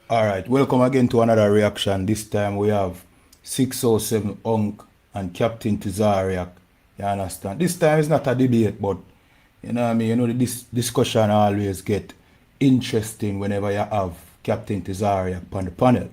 All right, welcome again to another reaction. This time we have 607 Unk and Captain Tazaryach. You understand? This time it's not a debate, but you know what I mean? You know, this discussion always get interesting whenever you have Captain Tazaryach on the panel.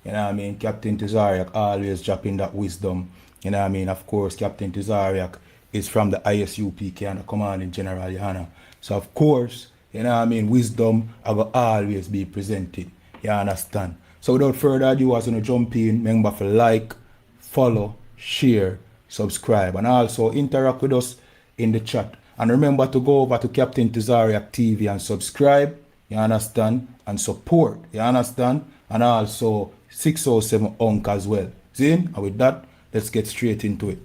You know what I mean? Captain Tazaryach always dropping that wisdom. You know what I mean? Of course, Captain Tazaryach is from the ISUPK and the Commanding General, Your Honor. So of course, you know what I mean, wisdom will always be presented. You understand? So without further ado, as you jump in, remember to like, follow, share, subscribe, and also interact with us in the chat. And remember to go over to Captain Tazaryach TV and subscribe, you understand, and support, you understand, and also 607 Unk as well. Zin, and with that, let's get straight into it.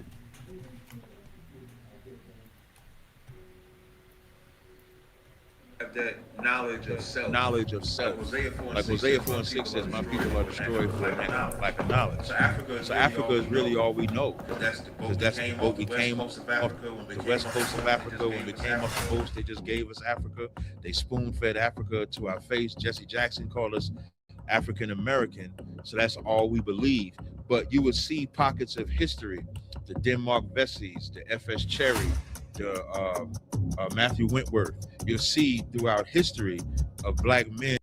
That knowledge of self. Knowledge of self. Like Hosea 4 and 6 says, my people are destroyed for lack of knowledge. So Africa is really all we know. Because that's the boat we came off the west coast of Africa. When we came off the coast, they just gave us Africa. They spoon-fed Africa to our face. Jesse Jackson called us African American. So that's all we believe. But you would see pockets of history, the Denmark Vessies, the F.S. Cherry, the Matthew Wentworth. You'll see throughout history of black men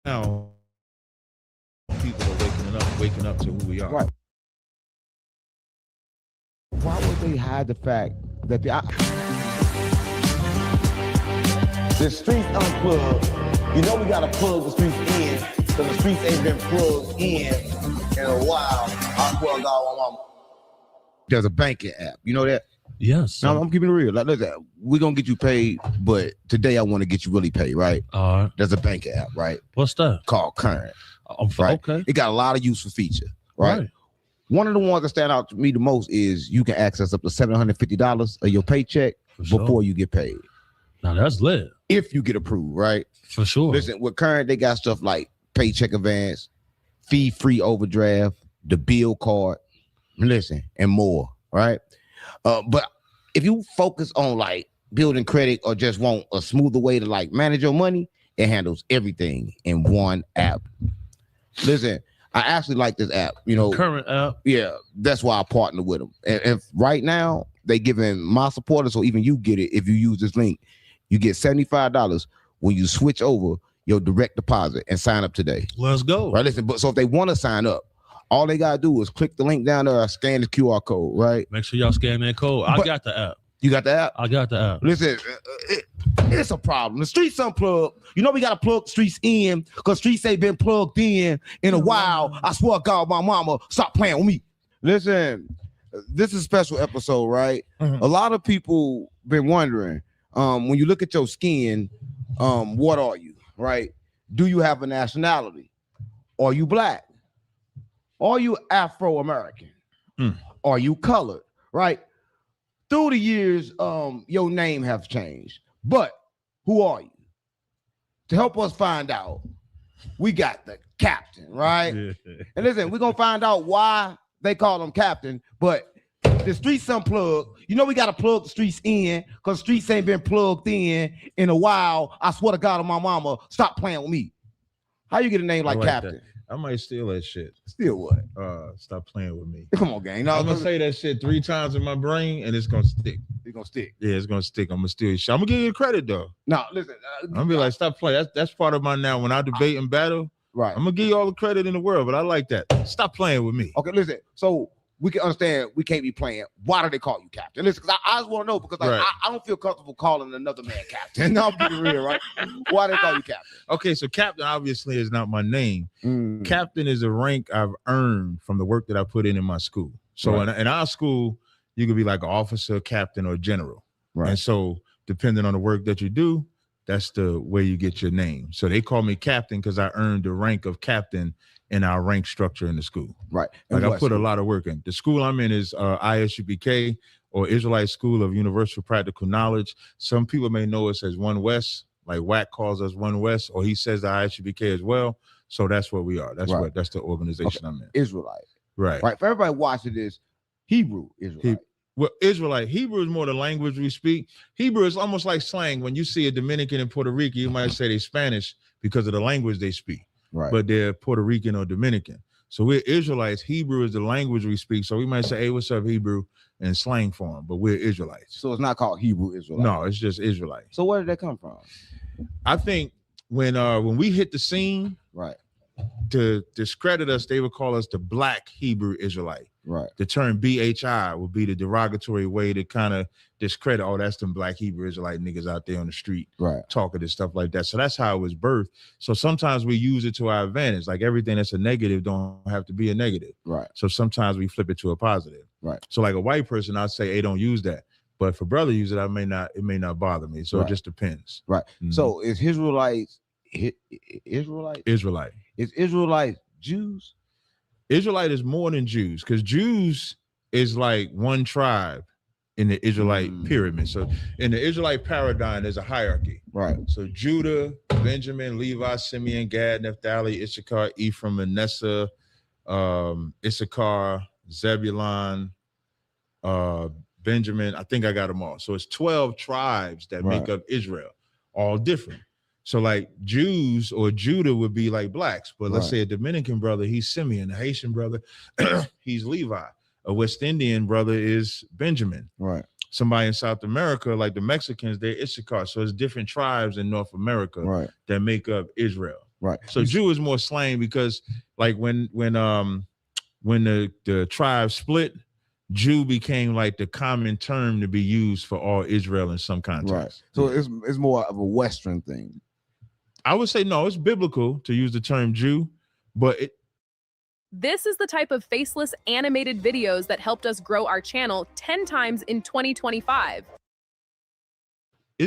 now people are waking up to who we are. Right. Why would they hide the fact that the streets unplugged? You know we gotta plug the streets in, because the streets ain't been plugged in a while. I swear to God, my mama. There's a banking app. You know that? Yes. No, I'm keeping it real. Like, listen, we're gonna get you paid, but today I want to get you really paid, right? There's a banking app, right? What's that? Called Current. Right? Okay. It got a lot of useful feature, right? One of the ones that stand out to me the most is you can access up to $750 of your paycheck before you get paid. Now that's lit. If you get approved, right? For sure. Listen, with Current, they got stuff like paycheck advance, fee-free overdraft, the bill card, listen, and more, right? But if you focus on like building credit or just want a smoother way to like manage your money, it handles everything in one app. Listen, I actually like this app, you know. Current app. Yeah, that's why I partner with them. And right now, they giving my supporters, or even you get it if you use this link. You get $75 when you switch over your direct deposit and sign up today. Let's go. Right, listen, but so if they want to sign up, all they gotta do is click the link down there or scan the QR code, right? Make sure y'all scan that code. I got the app. You got the app? I got the app. Listen, it's a problem. The streets unplugged. You know we got to plug the streets in because streets ain't been plugged in a while. I swear to God, my mama, stop playing with me. Listen, this is a special episode, right? A lot of people been wondering, when you look at your skin, what are you, right? Do you have a nationality? Are you black? Are you Afro-American? Are you colored, right? Through the years, your name have changed, but who are you? To help us find out, we got the captain, right? And listen, we're gonna find out why they call him captain, but the streets unplugged. You know we gotta plug the streets in because streets ain't been plugged in a while. I swear to God on my mama, stop playing with me. How you get a name like captain? That. I might steal that shit. Steal what? Stop playing with me. Come on, gang. No, I'm gonna say that shit 3 times in my brain and it's gonna stick. It's gonna stick. Yeah, it's gonna stick. I'm gonna steal your shit. I'm gonna give you the credit though. No, listen. I'm gonna be like, stop playing. That's part of my now. When I debate and battle, right? I'm gonna give you all the credit in the world, but I like that. Stop playing with me. Okay, listen. So we can understand we can't be playing. Why do they call you captain? Listen, because I just want to know because like, I don't feel comfortable calling another man captain. No, I'm being real, right? Why do they call you captain? Okay, so captain obviously is not my name. Captain is a rank I've earned from the work that I put in my school. So in our school, you could be like an officer, captain, or general. Right. And so depending on the work that you do, that's the way you get your name. So they call me captain because I earned the rank of captain in our rank structure in the school. Right. Like I put a lot of work in. The school I'm in is ISUPK, or Israelite School of Universal Practical Knowledge. Some people may know us as One West, Like WAC calls us One West, or he says the ISUBK as well. So that's what we are. That's Right. what that's the organization I'm in. Israelite. Right. Right. For everybody watching this, Hebrew Israelite. Well, Israelite, Hebrew is more the language we speak. Hebrew is almost like slang. When you see a Dominican in Puerto Rico, you might say they're Spanish because of the language they speak. Right. But they're Puerto Rican or Dominican. So we're Israelites. Hebrew is the language we speak. So we might say, hey, what's up, Hebrew, in slang form, but we're Israelites. So it's not called Hebrew Israelite. No, it's just Israelite. So where did that come from? I think when we hit the scene, right, to discredit us, they would call us the Black Hebrew Israelite. Right. The term BHI would be the derogatory way to kind of discredit, oh, that's them Black Hebrew Israelite niggas out there on the street, right, talking and stuff like that. So that's how it was birthed. So sometimes we use it to our advantage. Like everything that's a negative don't have to be a negative. Right. So sometimes we flip it to a positive. Right. So like a white person, I'd say, hey, don't use that. But if a brother use it, it may not bother me. So right. It just depends. Right. Mm-hmm. So is Israelites Israelite? Israelite. Is Israelite Jews? Israelite is more than Jews, because Jews is like one tribe in the Israelite pyramid. So in the Israelite paradigm, there's a hierarchy. Right. So Judah, Benjamin, Levi, Simeon, Gad, Naphtali, Issachar, Ephraim, Manasseh, Issachar, Zebulun, Benjamin. I think I got them all. So it's 12 tribes that make up Israel, all different. So like Jews or Judah would be like blacks, but let's say a Dominican brother, he's Simeon. A Haitian brother, he's Levi. A West Indian brother is Benjamin. Right. Somebody in South America, like the Mexicans, they're Issachar. So it's different tribes in North America that make up Israel. Right. So Jew is more slang because like when the tribe split, Jew became like the common term to be used for all Israel in some context. Right. So it's more of a Western thing. I would say no, it's biblical to use the term Jew, but This is the type of faceless animated videos that helped us grow our channel 10 times in 2025.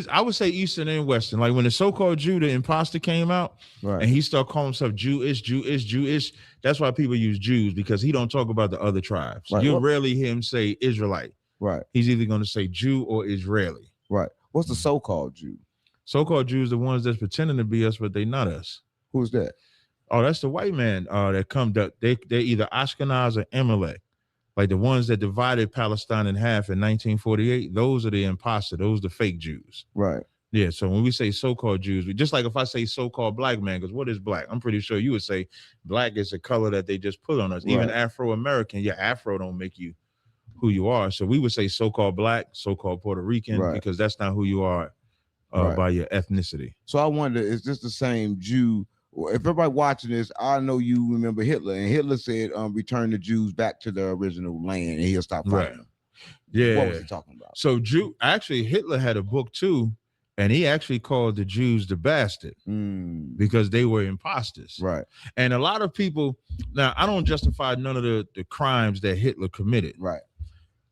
I would say Eastern and Western. Like when the so-called Jew, the imposter came out, and he started calling himself Jewish. That's why people use Jews, because he don't talk about the other tribes. Right. You'll rarely hear him say Israelite. Right. He's either going to say Jew or Israeli. Right. What's the so-called Jew? So-called Jews, the ones that's pretending to be us, but they not us. Who's that? Oh, that's the white man that come. They're either Ashkenaz or Amalek. Like the ones that divided Palestine in half in 1948, those are the imposter. Those are the fake Jews. Right. Yeah. So when we say so-called Jews, just like if I say so-called black man, because what is black? I'm pretty sure you would say black is a color that they just put on us. Even Afro-American, Afro don't make you who you are. So we would say so-called black, so-called Puerto Rican, because that's not who you are by your ethnicity. So I wonder, is this the same Jew? If everybody watching this, I know you remember Hitler, and Hitler said, return the Jews back to their original land and he'll stop fighting them. Yeah. What was he talking about? So actually Hitler had a book too, and he actually called the Jews the bastard because they were imposters. Right. And a lot of people, now I don't justify none of the crimes that Hitler committed. Right.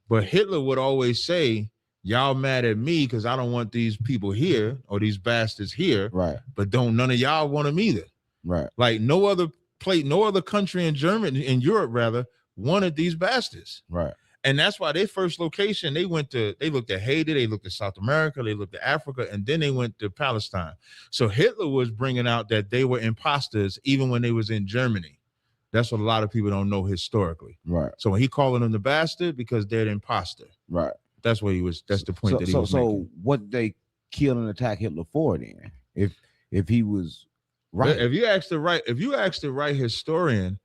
But Hitler would always say, y'all mad at me because I don't want these people here or these bastards here. Right. But don't none of y'all want them either. Right. Like no other country in Europe rather wanted these bastards. Right. And that's why their first location, they looked at Haiti, they looked at South America, they looked at Africa, and then they went to Palestine. So Hitler was bringing out that they were imposters even when they was in Germany. That's what a lot of people don't know historically. Right. So when he calling them the bastard, because they're the imposter. Right. That's what he was. That's the point that he was making. So what did they kill and attack Hitler for then? If he was right. If you ask the right historian,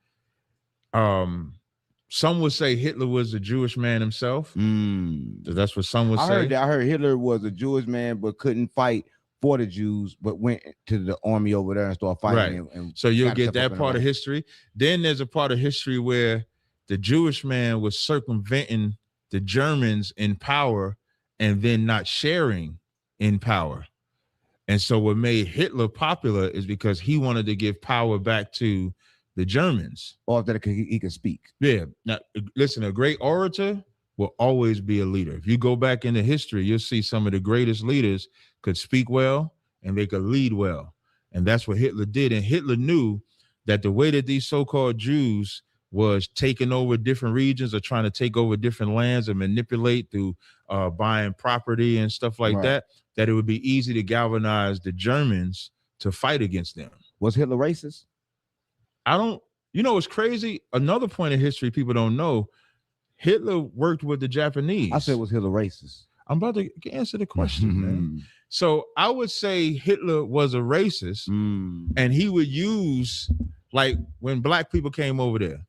some would say Hitler was a Jewish man himself. That's what some would say. I heard Hitler was a Jewish man, but couldn't fight for the Jews, but went to the army over there and started fighting. Right. And so you'll get that part of history. Then there's a part of history where the Jewish man was circumventing the Germans in power and then not sharing in power. And so what made Hitler popular is because he wanted to give power back to the Germans. Or that he could speak. Yeah. Now, listen, a great orator will always be a leader. If you go back into history, you'll see some of the greatest leaders could speak well and they could lead well. And that's what Hitler did. And Hitler knew that the way that these so-called Jews was taking over different regions or trying to take over different lands and manipulate through buying property and stuff like that that it would be easy to galvanize the Germans to fight against them. Was Hitler racist? You know, it's crazy. Another point of history people don't know, Hitler worked with the Japanese. I said, was Hitler racist? I'm about to answer the question, man. So I would say Hitler was a racist, and he would use, like, when black people came over there,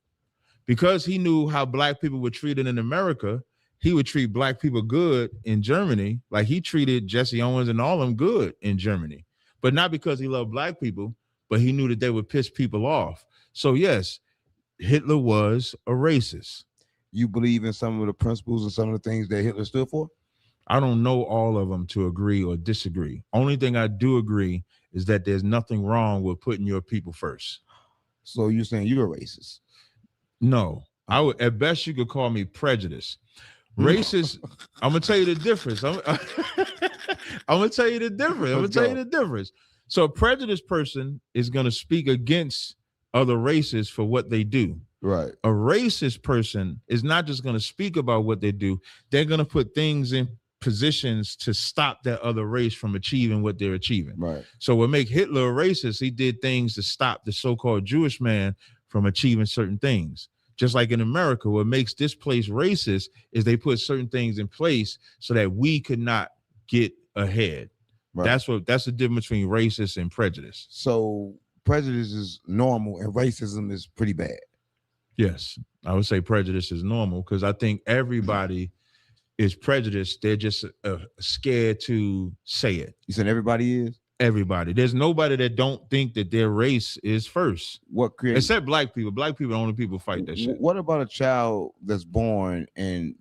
because he knew how black people were treated in America, he would treat black people good in Germany. Like, he treated Jesse Owens and all of them good in Germany, but not because he loved black people, but he knew that they would piss people off. So yes, Hitler was a racist. You believe in some of the principles and some of the things that Hitler stood for? I don't know all of them to agree or disagree. Only thing I do agree is that there's nothing wrong with putting your people first. So you're saying you're a racist? No, I would, at best you could call me prejudiced. Racist, I'm gonna tell you the difference. I'm gonna tell you the difference. So a prejudiced person is gonna speak against other races for what they do. Right. A racist person is not just gonna speak about what they do, they're gonna put things in positions to stop that other race from achieving what they're achieving. Right. So what make Hitler a racist, he did things to stop the so-called Jewish man from achieving certain things. Just like in America, what makes this place racist is they put certain things in place so that we could not get ahead. Right. That's the difference between racist and prejudice. So prejudice is normal and racism is pretty bad. Yes, I would say prejudice is normal because I think everybody is prejudiced. They're just scared to say it. You said everybody is? Everybody. There's nobody that don't think that their race is first. What creates? Except black people. Black people are the only people fight that shit. What about a child that's born and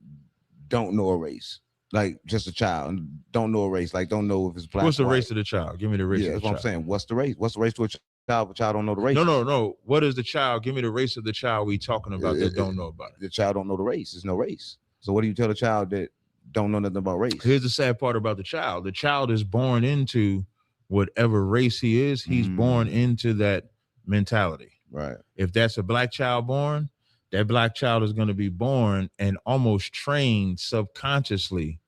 don't know a race? Like just a child and don't know a race, like don't know if it's black. What's the white. race of the child? Give me the race. Yeah, of the that's what child. I'm saying. What's the race? What's the race to a child? If a child don't know the race. No. What is the child? Give me the race of the child we talking about that don't know about it. The child don't know the race. There's no race. So what do you tell a child that don't know nothing about race? Here's the sad part about the child. The child is born into whatever race he is. He's born into that mentality. Right. If that's a black child born, that black child is going to be born and almost trained subconsciously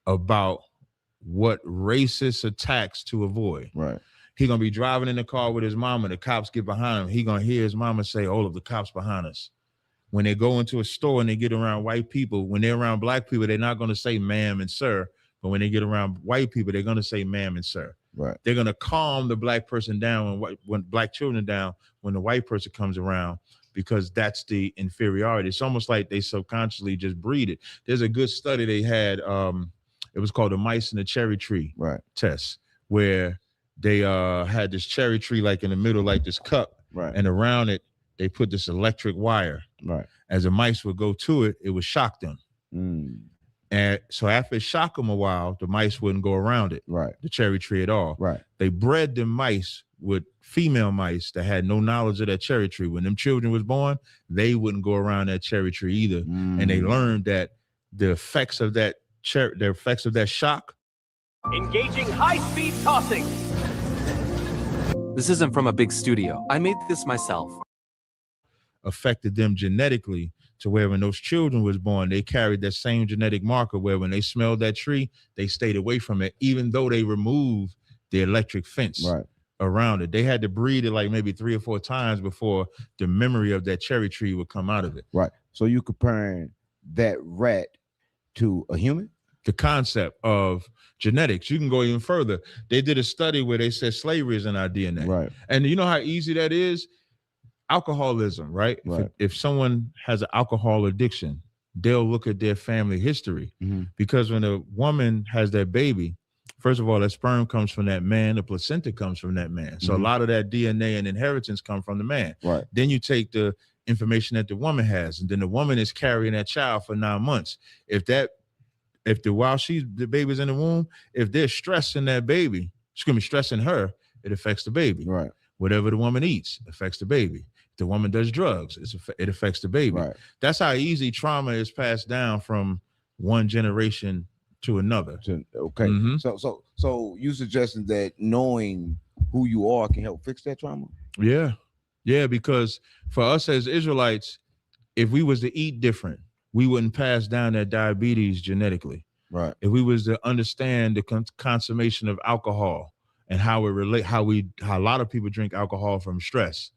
about what racist attacks to avoid. Right. He's going to be driving in the car with his mama. The cops get behind him. He's going to hear his mama say, all of the cops behind us. When they go into a store and they get around white people, when they're around black people, they're not going to say ma'am and sir. But when they get around white people, they're going to say ma'am and sir. Right. They're going to calm the black person down when black children down when the white person comes around, because that's the inferiority. It's almost like they subconsciously just breed it. There's a good study they had. It was called the mice in the cherry tree test, where they had this cherry tree like in the middle, like this cup, and around it they put this electric wire. Right. As the mice would go to it, it would shock them. And so after it shocked them a while, the mice wouldn't go around it, the cherry tree at all. Right. They bred the mice with female mice that had no knowledge of that cherry tree. When them children was born, they wouldn't go around that cherry tree either. And they learned that the effects of that shock. Engaging high-speed tossing. This isn't from a big studio. I made this myself. Affected them genetically to where when those children was born, they carried that same genetic marker where when they smelled that tree, they stayed away from it, even though they removed the electric fence around it. They had to breed it like maybe 3 or 4 times before the memory of that cherry tree would come out of it. Right. So you comparing that rat to a human? The concept of genetics, you can go even further. They did a study where they said slavery is in our DNA. Right. And you know how easy that is? Alcoholism, right? If someone has an alcohol addiction, they'll look at their family history, because when a woman has that baby, first of all, that sperm comes from that man, the placenta comes from that man. So a lot of that DNA and inheritance come from the man. Right. Then you take the information that the woman has, and then the woman is carrying that child for 9 months. While the baby's in the womb, if they're stressing that baby, it's gonna be stressing her, it affects the baby. Right. Whatever the woman eats affects the baby. The woman does drugs, it affects the baby. Right. That's how easy trauma is passed down from one generation to another. Okay. So you suggesting that knowing who you are can help fix that trauma? Yeah, because for us as Israelites, if we was to eat different, we wouldn't pass down that diabetes genetically. Right. if we was to understand the consummation of alcohol and how it relate, how a lot of people drink alcohol from stress,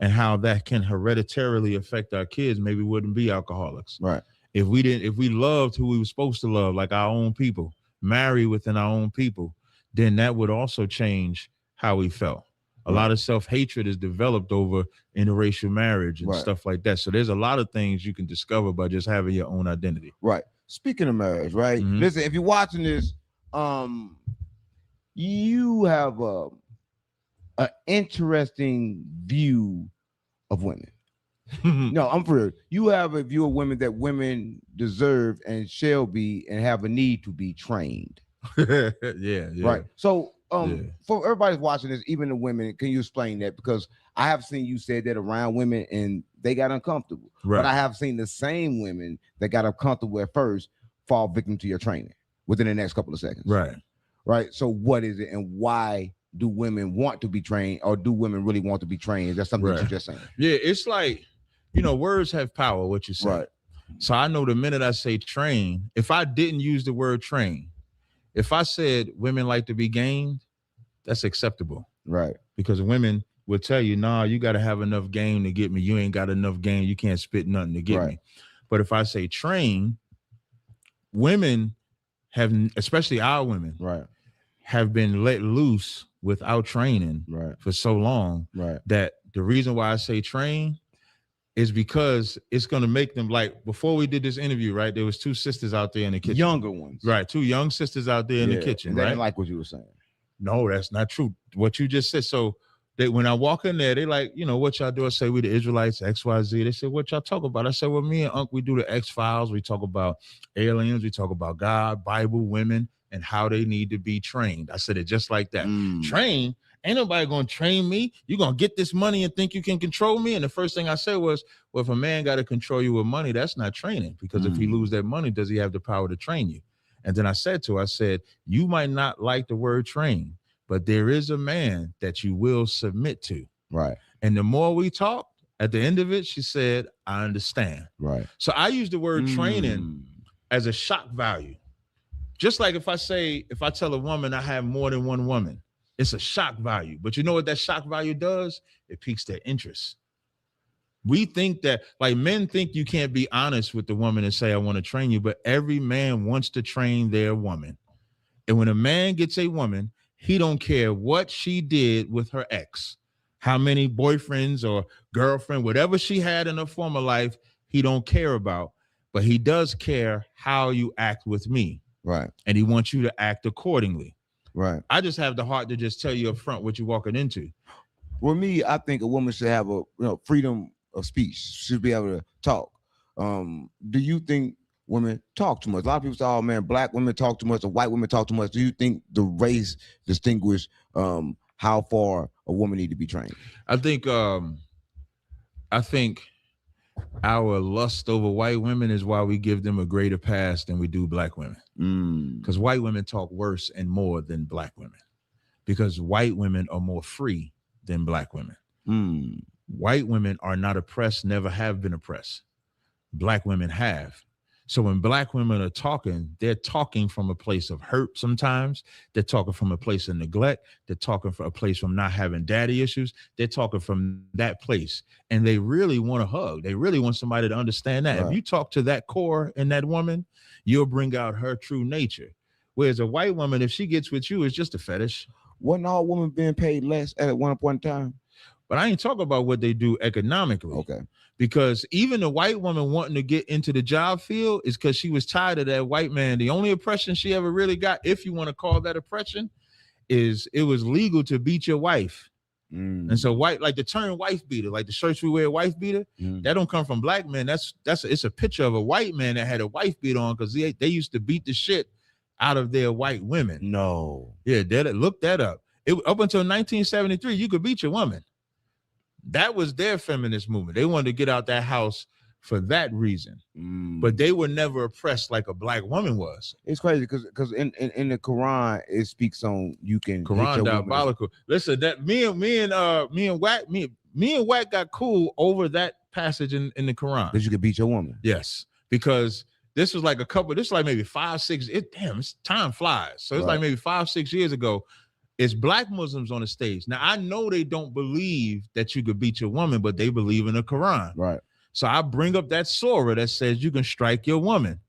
and how that can hereditarily affect our kids, maybe we wouldn't be alcoholics. Right. If we loved who we were supposed to love, like our own people, marry within our own people, then that would also change how we felt. A lot of self-hatred is developed over interracial marriage and stuff like that. So there's a lot of things you can discover by just having your own identity. Right. Speaking of marriage, right? Listen, if you're watching this, you have an interesting view of women. No, I'm for real. You have a view of women that women deserve and shall be and have a need to be trained. Yeah. Right. So for everybody's watching this, even the women, can you explain that? Because I have seen you said that around women and they got uncomfortable. Right. But I have seen the same women that got uncomfortable at first fall victim to your training within the next couple of seconds. Right. Right. So what is it and why do women want to be trained, or do women really want to be trained? Is that something that you're just saying? Yeah, it's like, words have power, what you say. Right. So I know the minute I say train, if I didn't use the word train, if I said women like to be gained, that's acceptable. Right. Because women will tell you, nah, you got to have enough game to get me. You ain't got enough game. You can't spit nothing to get me. But if I say train, women have, especially our women, have been let loose without training for so long that the reason why I say train is because it's going to make them, like, before we did this interview, right, there was two sisters out there in the kitchen. Younger ones. Right, two young sisters out there in the kitchen, They right? didn't like what you were saying. No, that's not true. What you just said. So when I walk in there, they like, what y'all do? I say, we the Israelites, XYZ. They said, what y'all talk about? I said, well, me and Unc, we do the X-Files. We talk about aliens. We talk about God, Bible, women, and how they need to be trained. I said it just like that. Train? Ain't nobody going to train me. You're going to get this money and think you can control me? And the first thing I said was, well, if a man got to control you with money, that's not training. Because if he lose that money, does he have the power to train you? And then I said to her, I said, you might not like the word train, but there is a man that you will submit to. Right. And the more we talked, at the end of it, she said, I understand. Right. So I use the word training as a shock value. Just like if I tell a woman I have more than one woman, it's a shock value. But you know what that shock value does? It piques their interest. We think that, like, men think you can't be honest with the woman and say, I want to train you, but every man wants to train their woman. And when a man gets a woman, he don't care what she did with her ex, how many boyfriends or girlfriend, whatever she had in her former life, he don't care about, but he does care how you act with me. Right. And he wants you to act accordingly. Right. I just have the heart to just tell you up front what you're walking into. Well, me, I think a woman should have a freedom of speech. Should be able to talk. Do you think women talk too much? A lot of people say, "Oh man, black women talk too much, or white women talk too much." Do you think the race distinguish how far a woman need to be trained? I think our lust over white women is why we give them a greater pass than we do black women. Because white women talk worse and more than black women. Because white women are more free than black women. White women are not oppressed, never have been oppressed. Black women have. So when black women are talking, they're talking from a place of hurt sometimes. They're talking from a place of neglect. They're talking from a place from not having daddy issues. They're talking from that place. And they really want a hug. They really want somebody to understand that. Right. If you talk to that core in that woman, you'll bring out her true nature. Whereas a white woman, if she gets with you, it's just a fetish. Wasn't all women being paid less at one point in time? But I ain't talking about what they do economically. Okay. Because even the white woman wanting to get into the job field is because she was tired of that white man. The only oppression she ever really got, if you want to call that oppression, is it was legal to beat your wife. And so white, like the term wife beater, like the shirts we wear, wife beater, that don't come from black men. It's a picture of a white man that had a wife beater on because they used to beat the shit out of their white women. No. Yeah, look that up. Up until 1973, you could beat your woman. That was their feminist movement. They wanted to get out that house for that reason. But they were never oppressed like a black woman was. It's crazy because in the Quran it speaks on you can Quran diabolical. Listen, that me and Wack got cool over that passage in the Quran. That you could beat your woman. Yes, because this was like this is like maybe 5, 6. Time flies. So it's like maybe 5, 6 years ago. It's black Muslims on the stage. Now I know they don't believe that you could beat your woman, but they believe in the Quran. Right. So I bring up that surah that says you can strike your woman.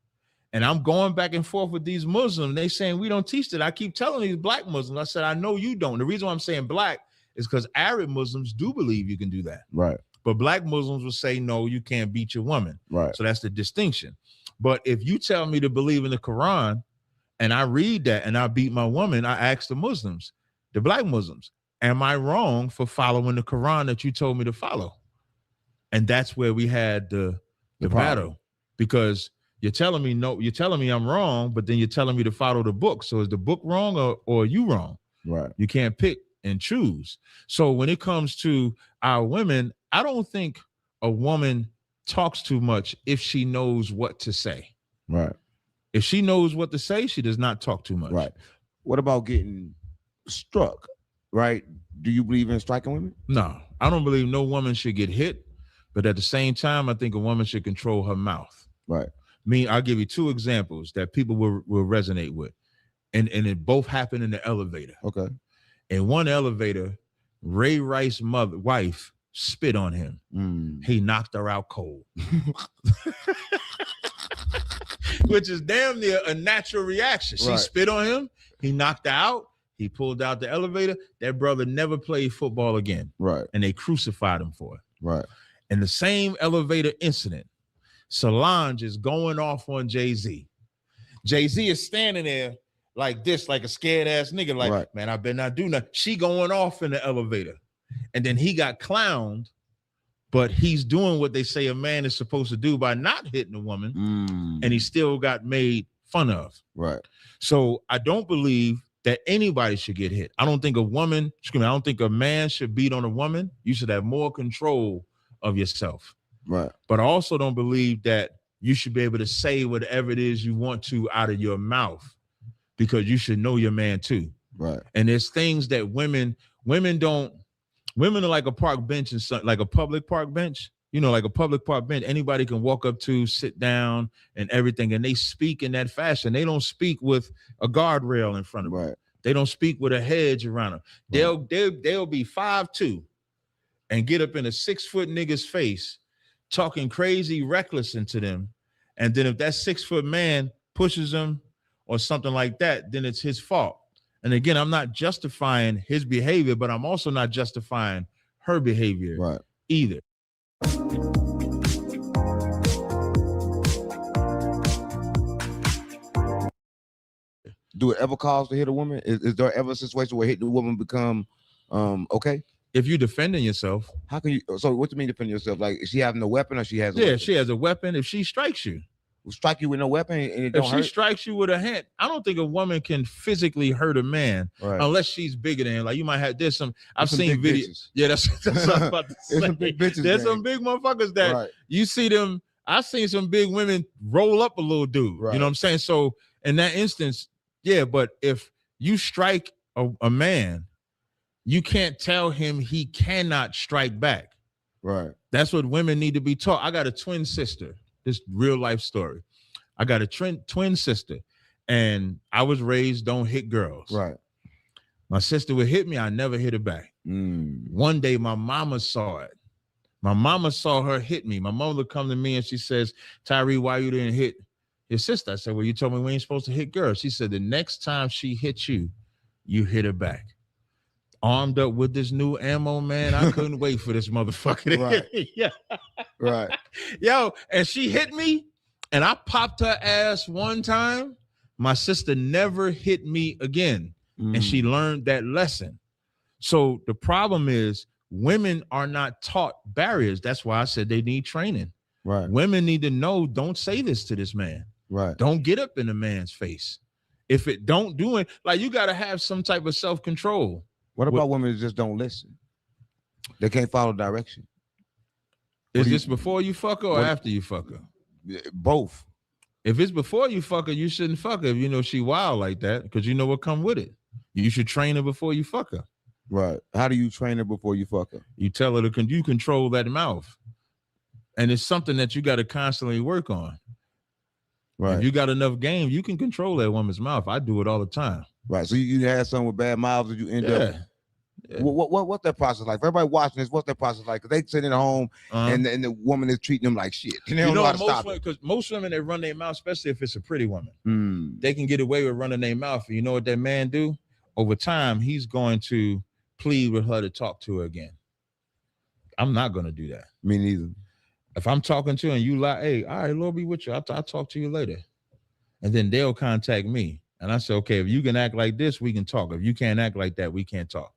And I'm going back and forth with these Muslims. They saying we don't teach that. I keep telling these black Muslims. I said, I know you don't. The reason why I'm saying black is because Arab Muslims do believe you can do that. Right. But black Muslims will say, no, you can't beat your woman. Right. So that's the distinction. But if you tell me to believe in the Quran and I read that and I beat my woman, I ask the Muslims, the black Muslims, am I wrong for following the Quran that you told me to follow? And that's where we had the battle, because you're telling me no, you're telling me I'm wrong, but then you're telling me to follow the book. So is the book wrong or are you wrong? Right. You can't pick and choose. So when it comes to our women, I don't think a woman talks too much if she knows what to say. Right. If she knows what to say, she does not talk too much. Right. What about getting struck? Right. Do you believe in striking women? No, I don't believe no woman should get hit. But at the same time, I think a woman should control her mouth. Right. I'll give you 2 examples that people will resonate with. And it both happened in the elevator. Okay. In one elevator, Ray Rice's wife spit on him. He knocked her out cold. Which is damn near a natural reaction. She spit on him. He knocked her out. He pulled out the elevator. That brother never played football again. Right. And they crucified him for it. Right. In the same elevator incident, Solange is going off on Jay-Z. Jay-Z is standing there like this, like a scared ass nigga, like, man, I better not do nothing. She going off in the elevator. And then he got clowned, but he's doing what they say a man is supposed to do by not hitting a woman, and he still got made fun of. Right. So I don't believe that anybody should get hit. I don't think I don't think a man should beat on a woman. You should have more control of yourself. Right. But I also don't believe that you should be able to say whatever it is you want to out of your mouth, because you should know your man too. Right. And there's things that women are like a park bench, and like a public park bench, like a public park bench, anybody can walk up to, sit down and everything. And they speak in that fashion. They don't speak with a guardrail in front of them. Right. They don't speak with a hedge around them. Right. They'll be 5'2" and get up in a 6-foot nigga's face, talking crazy, reckless into them. And then if that 6-foot man pushes them or something like that, then it's his fault. And again, I'm not justifying his behavior, but I'm also not justifying her behavior either. Do it ever cause to hit a woman? Is there ever a situation where hitting a woman become okay? If you're defending yourself. How can you? So what do you mean defending yourself? Like, is she having a weapon or she has a weapon? She has a weapon. If she strikes you. Strike you with no weapon and it don't hurt? If she strikes you with a hand, I don't think a woman can physically hurt a man unless she's bigger than him. Like, you might have, I've seen videos. Yeah, that's what I'm about to say. Some big bitches, there's some big motherfuckers that you see them. I've seen some big women roll up a little dude. You know what I'm saying? So in that instance, but if you strike a man, you can't tell him he cannot strike back. Right. That's what women need to be taught. I got a twin sister. This real life story. I got a twin sister, and I was raised don't hit girls. Right. My sister would hit me. I never hit her back. One day, my mama saw it. My mama saw her hit me. My mother would come to me and she says, Tyree, why you didn't hit your sister? I said, well, you told me we ain't supposed to hit girls. She said, the next time she hits you, you hit her back. Armed up with this new ammo, man. I couldn't wait for this motherfucker to hit me. Yeah. Right. Yo, and she hit me and I popped her ass one time. My sister never hit me again. And she learned that lesson. So the problem is women are not taught barriers. That's why I said they need training. Right. Women need to know, don't say this to this man. Right. Don't get up in a man's face. If it don't do it, like, you got to have some type of self-control. What about women that just don't listen? They can't follow direction. Is this before you fuck her or after you fuck her? Both. If it's before you fuck her, you shouldn't fuck her if you know she wild like that, because you know what come with it. You should train her before you fuck her. Right. How do you train her before you fuck her? You tell her you control that mouth. And it's something that you got to constantly work on. Right. If you got enough game, you can control that woman's mouth. I do it all the time. Right. So you had someone with bad mouths and you end up. Yeah. What's that process like? For everybody watching this, what's that process like? Because they sit in a home and the woman is treating them like shit. And they don't know how to stop it. Because most women, they run their mouth, especially if it's a pretty woman. They can get away with running their mouth. You know what that man do? Over time, he's going to plead with her to talk to her again. I'm not going to do that. Me neither. If I'm talking to her and you like, hey, all right, Lord be with you. I'll talk to you later. And then they'll contact me. And I say, okay, if you can act like this, we can talk. If you can't act like that, we can't talk.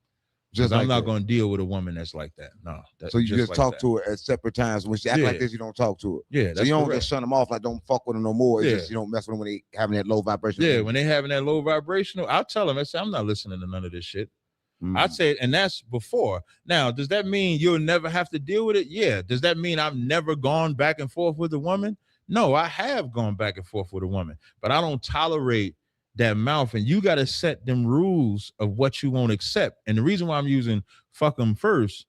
Just like I'm not going to deal with a woman that's like that. No. So you just like talk to her at separate times. When she act like this, you don't talk to her. Yeah. So you don't just shut them off, like don't fuck with them no more. It's just you don't mess with them when they having that low vibration. Yeah, when they having that low vibrational, I'll tell them, I say, I'm not listening to none of this shit. I'd say, and that's before. Now, does that mean you'll never have to deal with it? Yeah. Does that mean I've never gone back and forth with a woman? No, I have gone back and forth with a woman, but I don't tolerate that mouth. And you got to set them rules of what you won't accept. And the reason why I'm using fuck them first,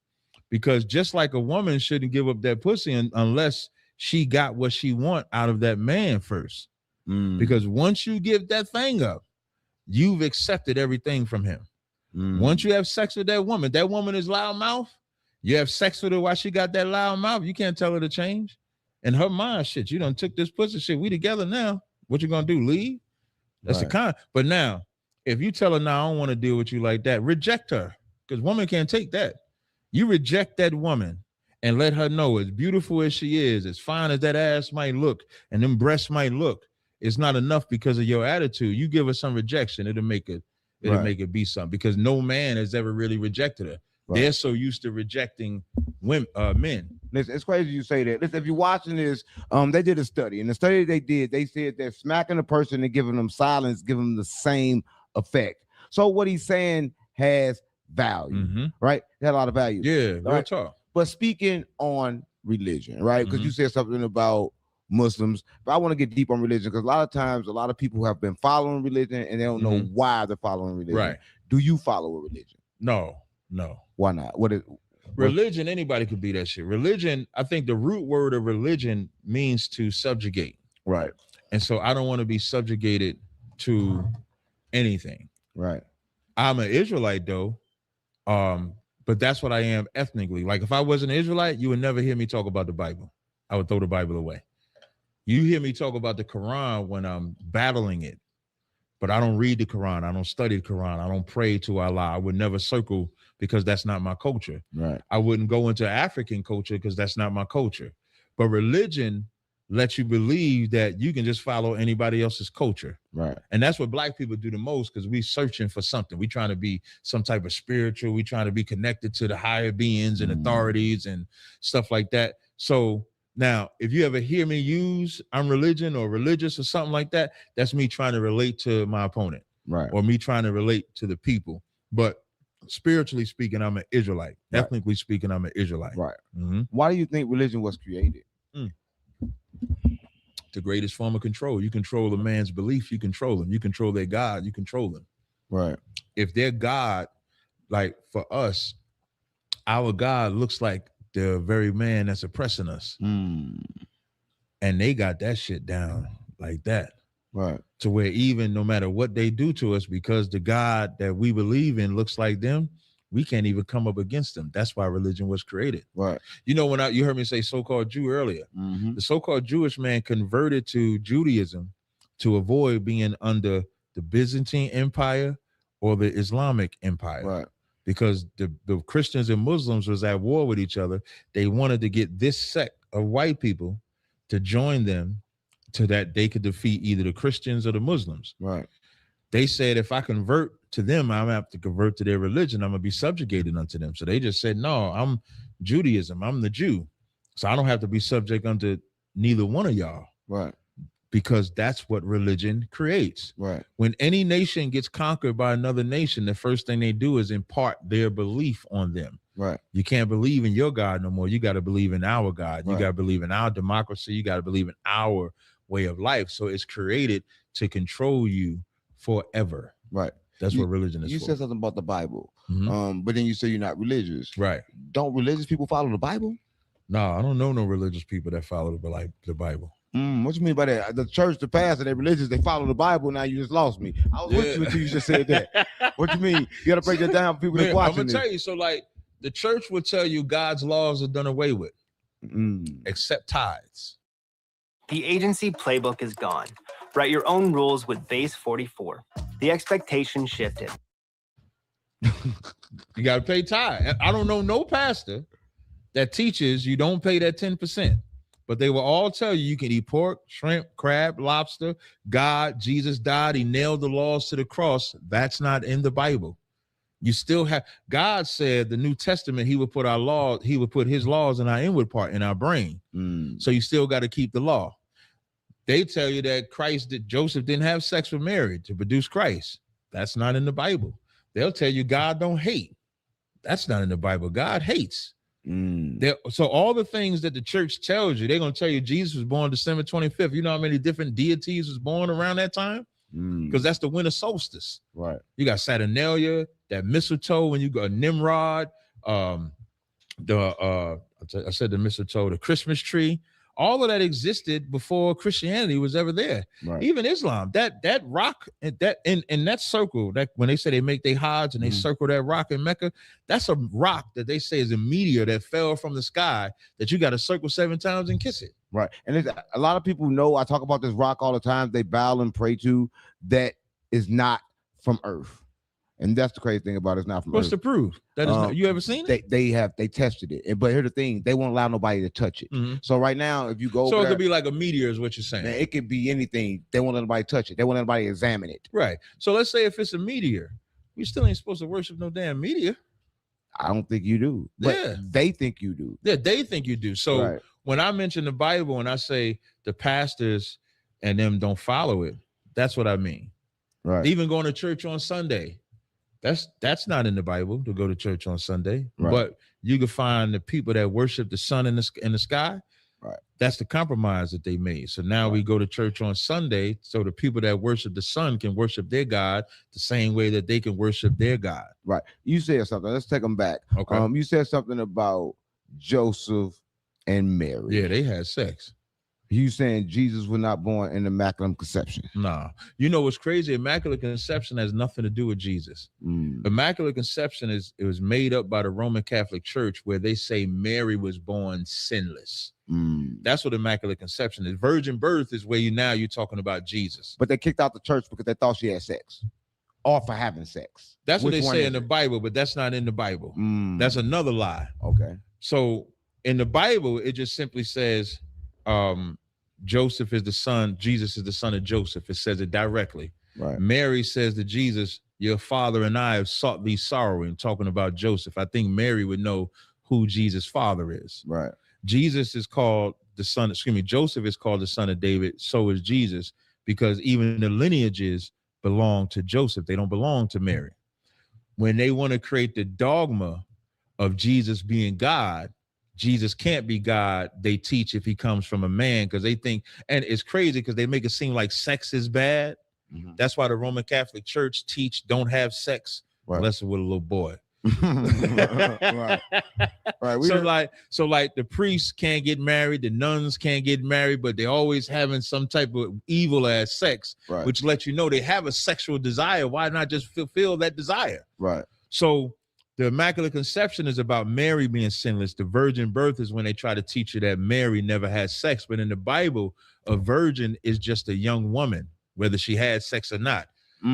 because just like a woman shouldn't give up that pussy unless she got what she want out of that man first. Because once you give that thing up, you've accepted everything from him. Once you have sex with that woman is loud mouth. You have sex with her while she got that loud mouth. You can't tell her to change. In her mind, shit, you done took this pussy shit. We together now. What you gonna do? Leave? That's the kind. But now, if you tell her, "No, I don't want to deal with you like that," reject her, because woman can't take that. You reject that woman and let her know, as beautiful as she is, as fine as that ass might look, and them breasts might look, it's not enough because of your attitude. You give her some rejection, it'll make it be something, because no man has ever really rejected her. They're so used to rejecting women, men. Listen, it's crazy you say that. Listen, if you're watching this, they did a study, and the study they did, they said that smacking a person and giving them silence, give them the same effect. So what he's saying has value, right? It had a lot of value. Yeah, real talk. But speaking on religion, right? Because you said something about Muslims, but I want to get deep on religion, because a lot of times, a lot of people have been following religion and they don't know why they're following religion. Right? Do you follow a religion? No. Why not? Religion, anybody could be that shit. Religion, I think the root word of religion means to subjugate. Right. And so I don't want to be subjugated to anything. Right. I'm an Israelite though. But that's what I am ethnically. Like if I wasn't an Israelite, you would never hear me talk about the Bible. I would throw the Bible away. You hear me talk about the Quran when I'm battling it, but I don't read the Quran. I don't study the Quran. I don't pray to Allah. I would never circle, because that's not my culture. Right. I wouldn't go into African culture because that's not my culture. But religion lets you believe that you can just follow anybody else's culture. Right. And that's what Black people do the most, because we searching for something. We trying to be some type of spiritual. We trying to be connected to the higher beings and authorities and stuff like that. So now, if you ever hear me use I'm religion or religious or something like that, that's me trying to relate to my opponent. Right. Or me trying to relate to the people. But spiritually speaking, I'm an Israelite. Right. Ethnically speaking, I'm an Israelite. Right. Why do you think religion was created? The greatest form of control. You control a man's belief, you control them. You control their God, you control them. Right. If their God, like for us, our God looks like the very man that's oppressing us. And they got that shit down like that. Right. To where even no matter what they do to us, because the God that we believe in looks like them, we can't even come up against them. That's why religion was created. Right. You know, when you heard me say so-called Jew earlier, the so-called Jewish man converted to Judaism to avoid being under the Byzantine Empire or the Islamic Empire. Right. Because the Christians and Muslims was at war with each other. They wanted to get this sect of white people to join them, so that they could defeat either the Christians or the Muslims. Right. They said, if I convert to them, I'm gonna have to convert to their religion. I'm gonna be subjugated unto them. So they just said, no, I'm Judaism. I'm the Jew. So I don't have to be subject unto neither one of y'all. Right. Because that's what religion creates. Right. When any nation gets conquered by another nation, the first thing they do is impart their belief on them. Right. You can't believe in your God no more. You got to believe in our God. You Right. got to believe in our democracy. You got to believe in our way of life. So it's created to control you forever. Right. That's what religion is You for. said something about the Bible, but then you say you're not religious. Right. Don't religious people follow the Bible? No, I don't know no religious people that follow the Bible. What you mean by that? The church, the pastor, they religious, they follow the Bible. Now you just lost me. I was with you until you just said that. What you mean? You got to break that down for people that's watching. I'm gonna tell you. So, like, the church will tell you God's laws are done away with, except tithes. The agency playbook is gone. Write your own rules with Base 44. The expectation shifted. You got to pay tithe. I don't know no pastor that teaches you don't pay that 10%. But they will all tell you can eat pork, shrimp, crab, lobster. God, Jesus died. He nailed the laws to the cross. That's not in the Bible. You still have, God said the New Testament, he would put our law, he would put his laws in our inward part, in our brain. So you still got to keep the law. They tell you that Joseph didn't have sex with Mary to produce Christ. That's not in the Bible. They'll tell you God don't hate. That's not in the Bible. God hates. So all the things that the church tells you, they're going to tell you Jesus was born December 25th. You know how many different deities was born around that time? Because that's the winter solstice. Right. You got Saturnalia, that mistletoe, when you go Nimrod, I said the mistletoe, the Christmas tree. All of that existed before Christianity was ever there. Right. Even Islam, that rock, that in that circle, that when they say they make their Hajj and they circle that rock in Mecca, that's a rock that they say is a meteor that fell from the sky that you got to circle 7 times and kiss it. Right. And a lot of people know, I talk about this rock all the time, they bow and pray to, that is not from Earth. And that's the crazy thing about it. It's not from What's Earth. the proof? That is not, you ever seen it? They tested it. But here's the thing, they won't allow nobody to touch it. So right now, if you go so over it there, could be like a meteor is what you're saying. man, it could be anything. They won't let nobody touch it. They won't let nobody examine it. Right. So let's say if it's a meteor, you still ain't supposed to worship no damn meteor. I don't think you do. But Yeah. they think you do. Yeah, they think you do. So when I mention the Bible and I say the pastors and them don't follow it, that's what I mean. Right. Even going to church on Sunday, that's not in the Bible to go to church on Sunday. Right. But you can find the people that worship the sun in the sky. Right. That's the compromise that they made. So now we go to church on Sunday so the people that worship the sun can worship their God the same way that they can worship their God. Right. You said something. Let's take them back. Okay. You said something about Joseph and Mary. Yeah, they had sex. You saying Jesus was not born in Immaculate Conception? Nah. You know what's crazy? Immaculate Conception has nothing to do with Jesus. Immaculate Conception it was made up by the Roman Catholic Church, where they say Mary was born sinless. That's what Immaculate Conception is. Virgin birth is where you're talking about Jesus. But they kicked out the church because they thought she had sex, or for having sex. That's what Which they one say is in the it? Bible, but that's not in the Bible. That's another lie. Okay. So in the Bible, it just simply says Joseph is the son, Jesus is the son of Joseph. It says it directly. Right. Mary says to Jesus, your father and I have sought thee sorrowing, talking about Joseph. I think Mary would know who Jesus' father is. Right. Jesus is called the son, Joseph is called the son of David. So is Jesus, because even the lineages belong to Joseph. They don't belong to Mary. When they want to create the dogma of Jesus being God, Jesus can't be God. They teach if he comes from a man, because they think, and it's crazy because they make it seem like sex is bad. That's why the Roman Catholic Church teach don't have sex unless it's with a little boy. Right. So like the priests can't get married, the nuns can't get married, but they're always having some type of evil ass sex, which lets you know they have a sexual desire. Why not just fulfill that desire? Right. So the Immaculate Conception is about Mary being sinless. The virgin birth is when they try to teach you that Mary never had sex. But in the Bible, a virgin is just a young woman, whether she had sex or not.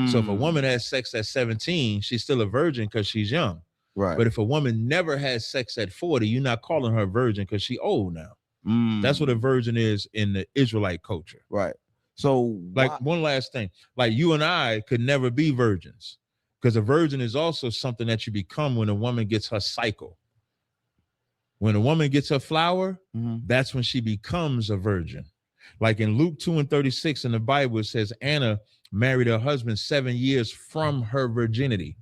So if a woman has sex at 17, she's still a virgin because she's young. Right. But if a woman never has sex at 40, you're not calling her a virgin because she's old now. That's what a virgin is in the Israelite culture. Right. So like one last thing, like you and I could never be virgins, because a virgin is also something that you become when a woman gets her cycle. When a woman gets her flower, that's when she becomes a virgin. Like in Luke 2:36 in the Bible, it says Anna married her husband 7 years from her virginity.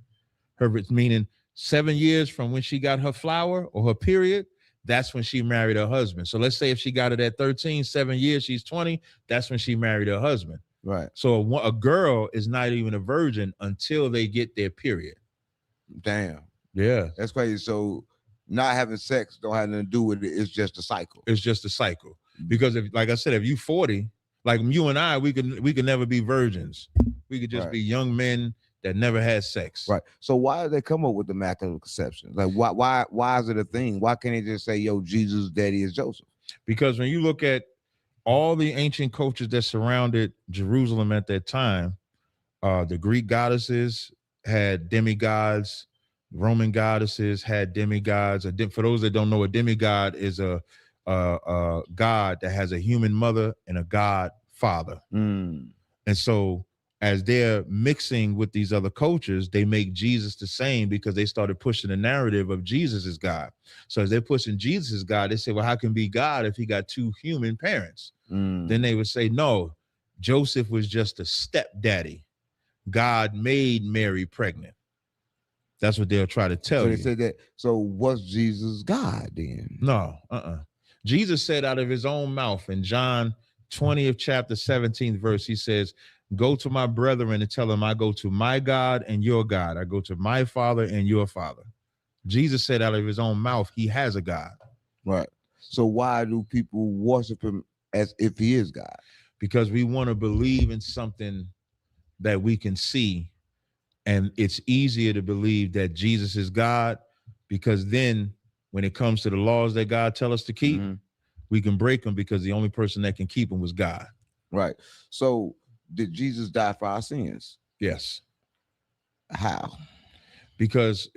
Meaning 7 years from when she got her flower or her period, that's when she married her husband. So let's say if she got it at 13, 7 years, she's 20, that's when she married her husband. Right. So a girl is not even a virgin until they get their period. Damn. Yeah. That's crazy. So not having sex don't have nothing to do with it. It's just a cycle. It's just a cycle. Because if, like I said, if you 40, like you and I, we could never be virgins. We could just be young men that never had sex. Right. So why did they come up with the immaculate conception? Like why is it a thing? Why can't they just say, yo, Jesus' daddy is Joseph? Because when you look at all the ancient cultures that surrounded Jerusalem at that time, the Greek goddesses had demigods, Roman goddesses had demigods. For those that don't know, a demigod is a god that has a human mother and a god father. And so as they're mixing with these other cultures, they make Jesus the same because they started pushing the narrative of Jesus as God. So as they're pushing Jesus as God, they say, well, how can be God if he got two human parents? Then they would say, no, Joseph was just a stepdaddy. God made Mary pregnant. That's what they'll try to tell you. So they said that. So was Jesus God then? No, Jesus said out of his own mouth in John 20th chapter 17th verse, he says, go to my brethren and tell them I go to my God and your God. I go to my Father and your Father. Jesus said out of his own mouth, he has a God. Right. So why do people worship him as if he is God? Because we want to believe in something that we can see. And it's easier to believe that Jesus is God because then when it comes to the laws that God tell us to keep, we can break them because the only person that can keep them was God. Right. So did Jesus die for our sins? Yes. How? Because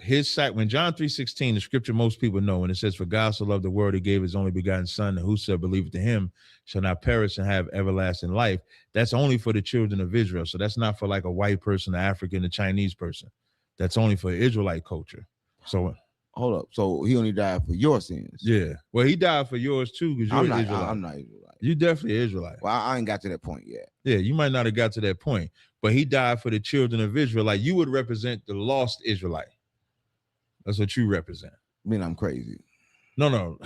when John 3:16, the scripture most people know, and it says, for God so loved the world, he gave his only begotten son, and whosoever believeth in him shall not perish and have everlasting life. That's only for the children of Israel. So that's not for like a white person, an African, a Chinese person. That's only for Israelite culture. So hold up. So he only died for your sins? Yeah. Well, he died for yours too, because you're an Israelite. I'm not Israelite. You definitely Israelite. Well, I ain't got to that point yet. Yeah, you might not have got to that point, but he died for the children of Israel. Like you would represent the lost Israelite. That's what you represent. I mean, I'm crazy. No.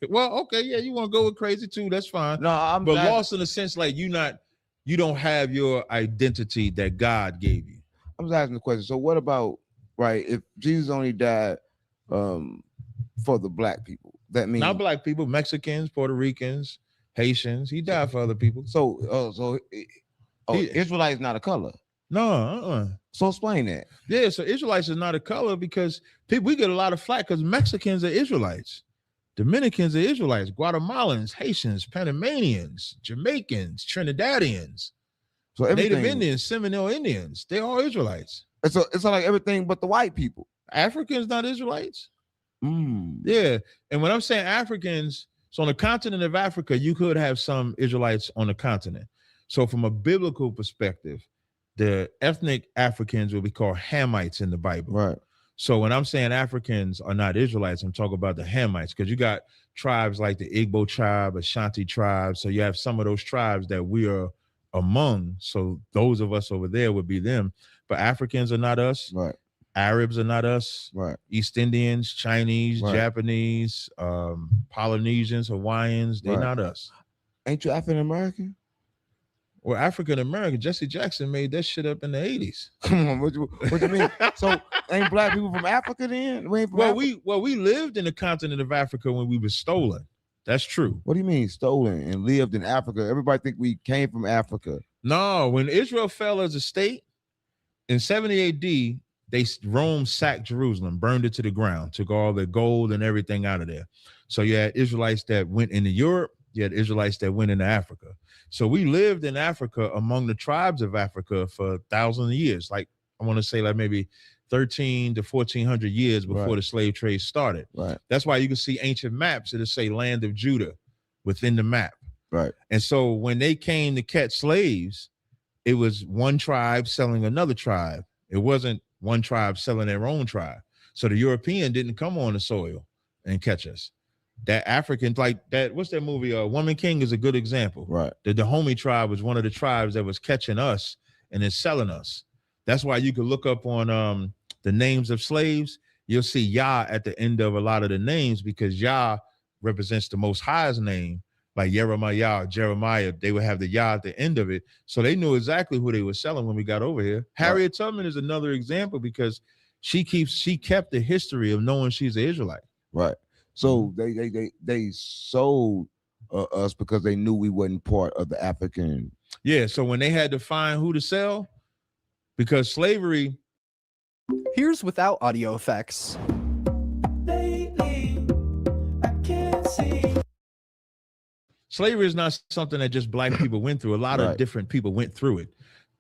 Well, okay, yeah, you want to go with crazy too. That's fine. No, but lost in the sense like you don't have your identity that God gave you. I was asking the question. So what about, right, if Jesus only died for the black people, that means not black people, Mexicans, Puerto Ricans, Haitians. He died for other people. So Israelite is not a color. No, So explain that. Yeah, so Israelites is not a color because we get a lot of flack because Mexicans are Israelites, Dominicans are Israelites, Guatemalans, Haitians, Panamanians, Jamaicans, Trinidadians, so Native Indians, Seminole Indians, they're all Israelites. It's like everything but the white people. Africans not Israelites. Yeah, and when I'm saying Africans, so on the continent of Africa, you could have some Israelites on the continent. So from a biblical perspective, the ethnic Africans will be called Hamites in the Bible. Right. So when I'm saying Africans are not Israelites, I'm talking about the Hamites because you got tribes like the Igbo tribe, Ashanti tribe. So you have some of those tribes that we are among. So those of us over there would be them. But Africans are not us. Right. Arabs are not us. Right. East Indians, Chinese, right. Japanese, Polynesians, Hawaiians, they're not us. Ain't you African American? Well, African American, Jesse Jackson made that shit up in the 80s. Come on, what you mean? So ain't black people from Africa then? We lived in the continent of Africa when we were stolen. That's true. What do you mean stolen and lived in Africa? Everybody think we came from Africa. No, when Israel fell as a state in 70 AD, Rome sacked Jerusalem, burned it to the ground, took all the gold and everything out of there. So you had Israelites that went into Europe. You had Israelites that went into Africa. So we lived in Africa among the tribes of Africa for thousands of years. Like I want to say like maybe 13 to 1400 years before the slave trade started. Right. That's why you can see ancient maps that'll say land of Judah within the map. Right. And so when they came to catch slaves, it was one tribe selling another tribe. It wasn't one tribe selling their own tribe. So the European didn't come on the soil and catch us. That African, like that, what's that movie? Woman King is a good example. Right. The Dahomey tribe was one of the tribes that was catching us and then selling us. That's why you could look up on the names of slaves. You'll see Yah at the end of a lot of the names because Yah represents the Most High's name. Like Jeremiah, they would have the Yah at the end of it. So they knew exactly who they were selling when we got over here. Right. Harriet Tubman is another example because she kept the history of knowing she's an Israelite. Right. So they sold us because they knew we wasn't part of the African. Yeah, so when they had to find who to sell, because slavery. Here's without audio effects. Slavery is not something that just black people went through. A lot of different people went through it.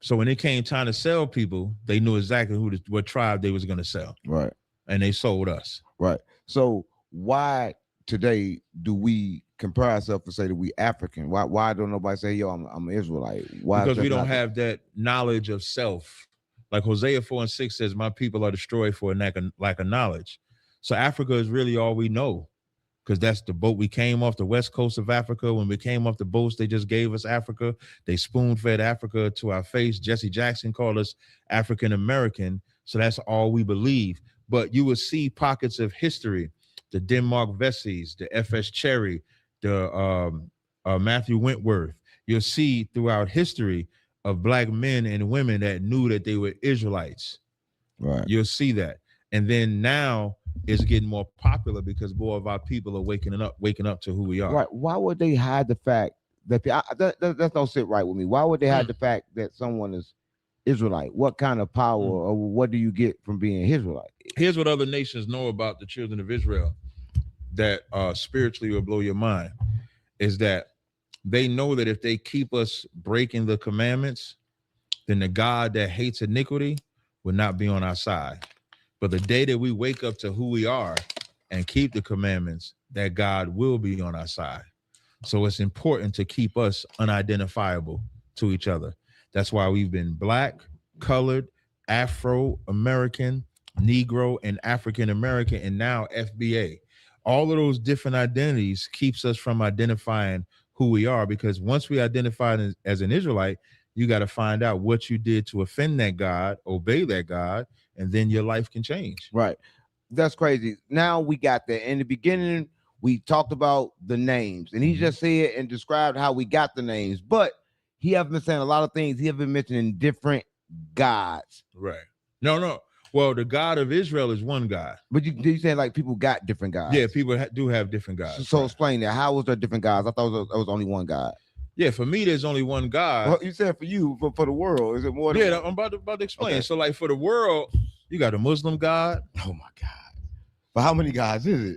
So when it came time to sell people, they knew exactly what tribe they was going to sell. Right. And they sold us. Right. So why today do we compare ourselves to say that we African? Why don't nobody say, yo, I'm Israelite? Why? Because we don't have that knowledge of self. Like Hosea 4:6 says, my people are destroyed for a lack of knowledge. So Africa is really all we know. Because that's the boat we came off the west coast of Africa. When we came off the boats, they just gave us Africa. They spoon-fed Africa to our face. Jesse Jackson called us African American. So that's all we believe. But you will see pockets of history, the Denmark Vessies, the F.S. Cherry, the Matthew Wentworth. You'll see throughout history of black men and women that knew that they were Israelites. Right. You'll see that. And then now it's getting more popular because more of our people are waking up to who we are. Right. Why would they hide the fact that that don't sit right with me? Why would they hide the fact that someone is Israelite? What kind of power or what do you get from being Israelite? Here's what other nations know about the children of Israel that spiritually will blow your mind, is that they know that if they keep us breaking the commandments, then the God that hates iniquity will not be on our side. But the day that we wake up to who we are and keep the commandments, that God will be on our side. So it's important to keep us unidentifiable to each other. That's why we've been black, colored, Afro-American, Negro, and African-American, and now FBA. All of those different identities keeps us from identifying who we are, because once we identify as an Israelite, you got to find out what you did to offend that God, obey that God, and then your life can change. Right. That's crazy. Now we got there. In the beginning, we talked about the names, and he just said and described how we got the names, but he have been saying a lot of things. He have been mentioning different gods. Right. No. Well, the God of Israel is one God. But you saying like people got different gods? Yeah, people do have different gods. So explain that. How was there different gods? I thought it was only one God. Yeah, for me, there's only one God. Well, you said for you, but for the world, is it more? Yeah, I'm about to explain. Okay. So, like for the world, you got a Muslim God. Oh my God! But how many gods is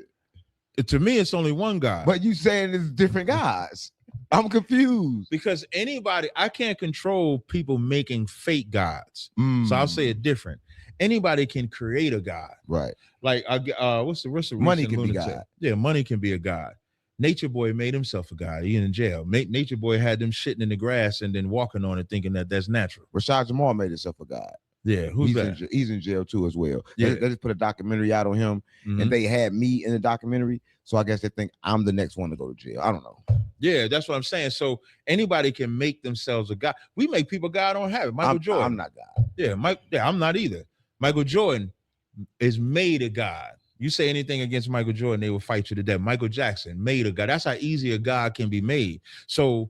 it? To me, it's only one God. But you saying it's different gods? I'm confused. Because I can't control people making fake gods. So I'll say it different. Anybody can create a God. Right. Like what's the money can be God. Yeah, money can be a God. Nature Boy made himself a God. He in jail. Nature Boy had them shitting in the grass and then walking on it, thinking that that's natural. Rashad Jamal made himself a God. Yeah, who's that? He's in jail too as well. Yeah. They just put a documentary out on him, and they had me in the documentary. So I guess they think I'm the next one to go to jail. I don't know. Yeah, that's what I'm saying. So anybody can make themselves a God. We make people God on habit. Michael Jordan. I'm not God. Yeah, I'm not either. Michael Jordan is made a God. You say anything against Michael Jordan, they will fight you to death. Michael Jackson made a God. That's how easy a God can be made. So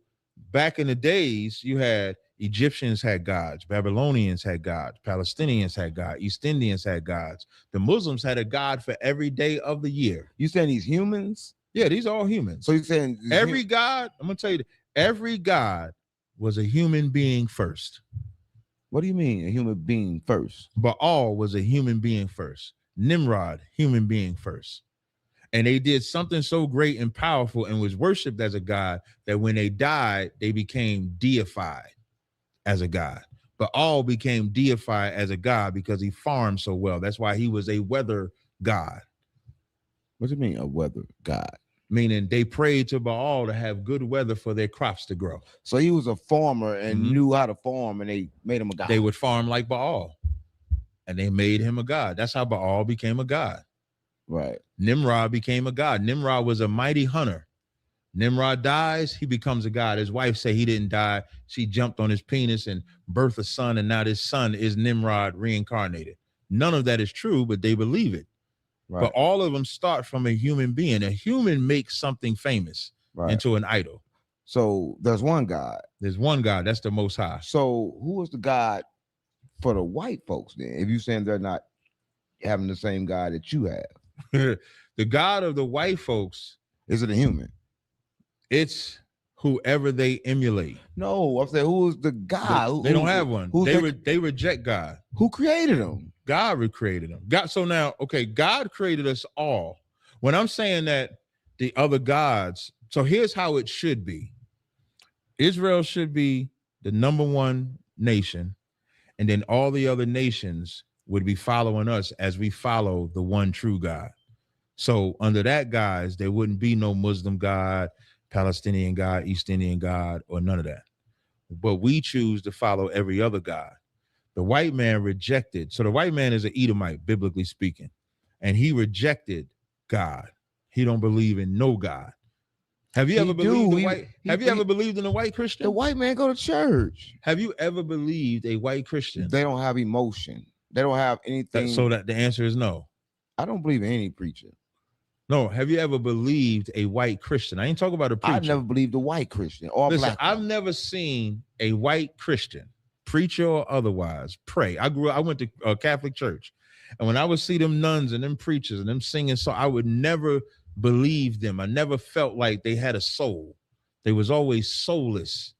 back in the days, you had Egyptians had gods, Babylonians had gods, Palestinians had gods, East Indians had gods. The Muslims had a God for every day of the year. You saying these humans? Yeah, these are all humans. So you're saying every God, I'm gonna tell you, every God was a human being first. What do you mean a human being first? Baal was a human being first. Nimrod, human being first. And they did something so great and powerful and was worshipped as a god that when they died, they became deified as a god. Baal became deified as a god because he farmed so well. That's why he was a weather god. What do you mean a weather god? Meaning they prayed to Baal to have good weather for their crops to grow. So he was a farmer and knew how to farm, and they made him a god. They would farm like Baal. And they made him a god. That's how Baal became a god. Right. Nimrod became a god. Nimrod was a mighty hunter. Nimrod dies, he becomes a god. His wife said he didn't die. She jumped on his penis and birthed a son, and now this son is Nimrod reincarnated. None of that is true, but they believe it. Right. But all of them start from a human being. A human makes something famous into an idol. So there's one God. There's one God. That's the Most High. So who is the God for the white folks then? If you're saying they're not having the same God that you have. The God of the white folks. Is it a human? It's whoever they emulate. No, I'm saying who is the God? They don't have one. They reject God. Who created them? God created them. God. So now, okay, God created us all. When I'm saying that the other gods, so here's how it should be. Israel should be the number one nation, and then all the other nations would be following us as we follow the one true God. So under that guise, there wouldn't be no Muslim God, Palestinian God, East Indian God, or none of that. But we choose to follow every other God. The white man rejected. So the white man is an Edomite, biblically speaking, and he rejected God. He don't believe in no God. Have you ever believed in white? Have you ever believed in a white Christian? The white man go to church. Have you ever believed a white Christian? They don't have emotion. They don't have anything. So that the answer is no. I don't believe in any preacher. No, have you ever believed a white Christian? I ain't talking about a preacher. I never believed a white Christian or Listen, black. I've never seen a white Christian, preacher or otherwise, pray. I went to a Catholic church, and when I would see them nuns and them preachers and them singing, so I would never believe them. I never felt like they had a soul. They was always soulless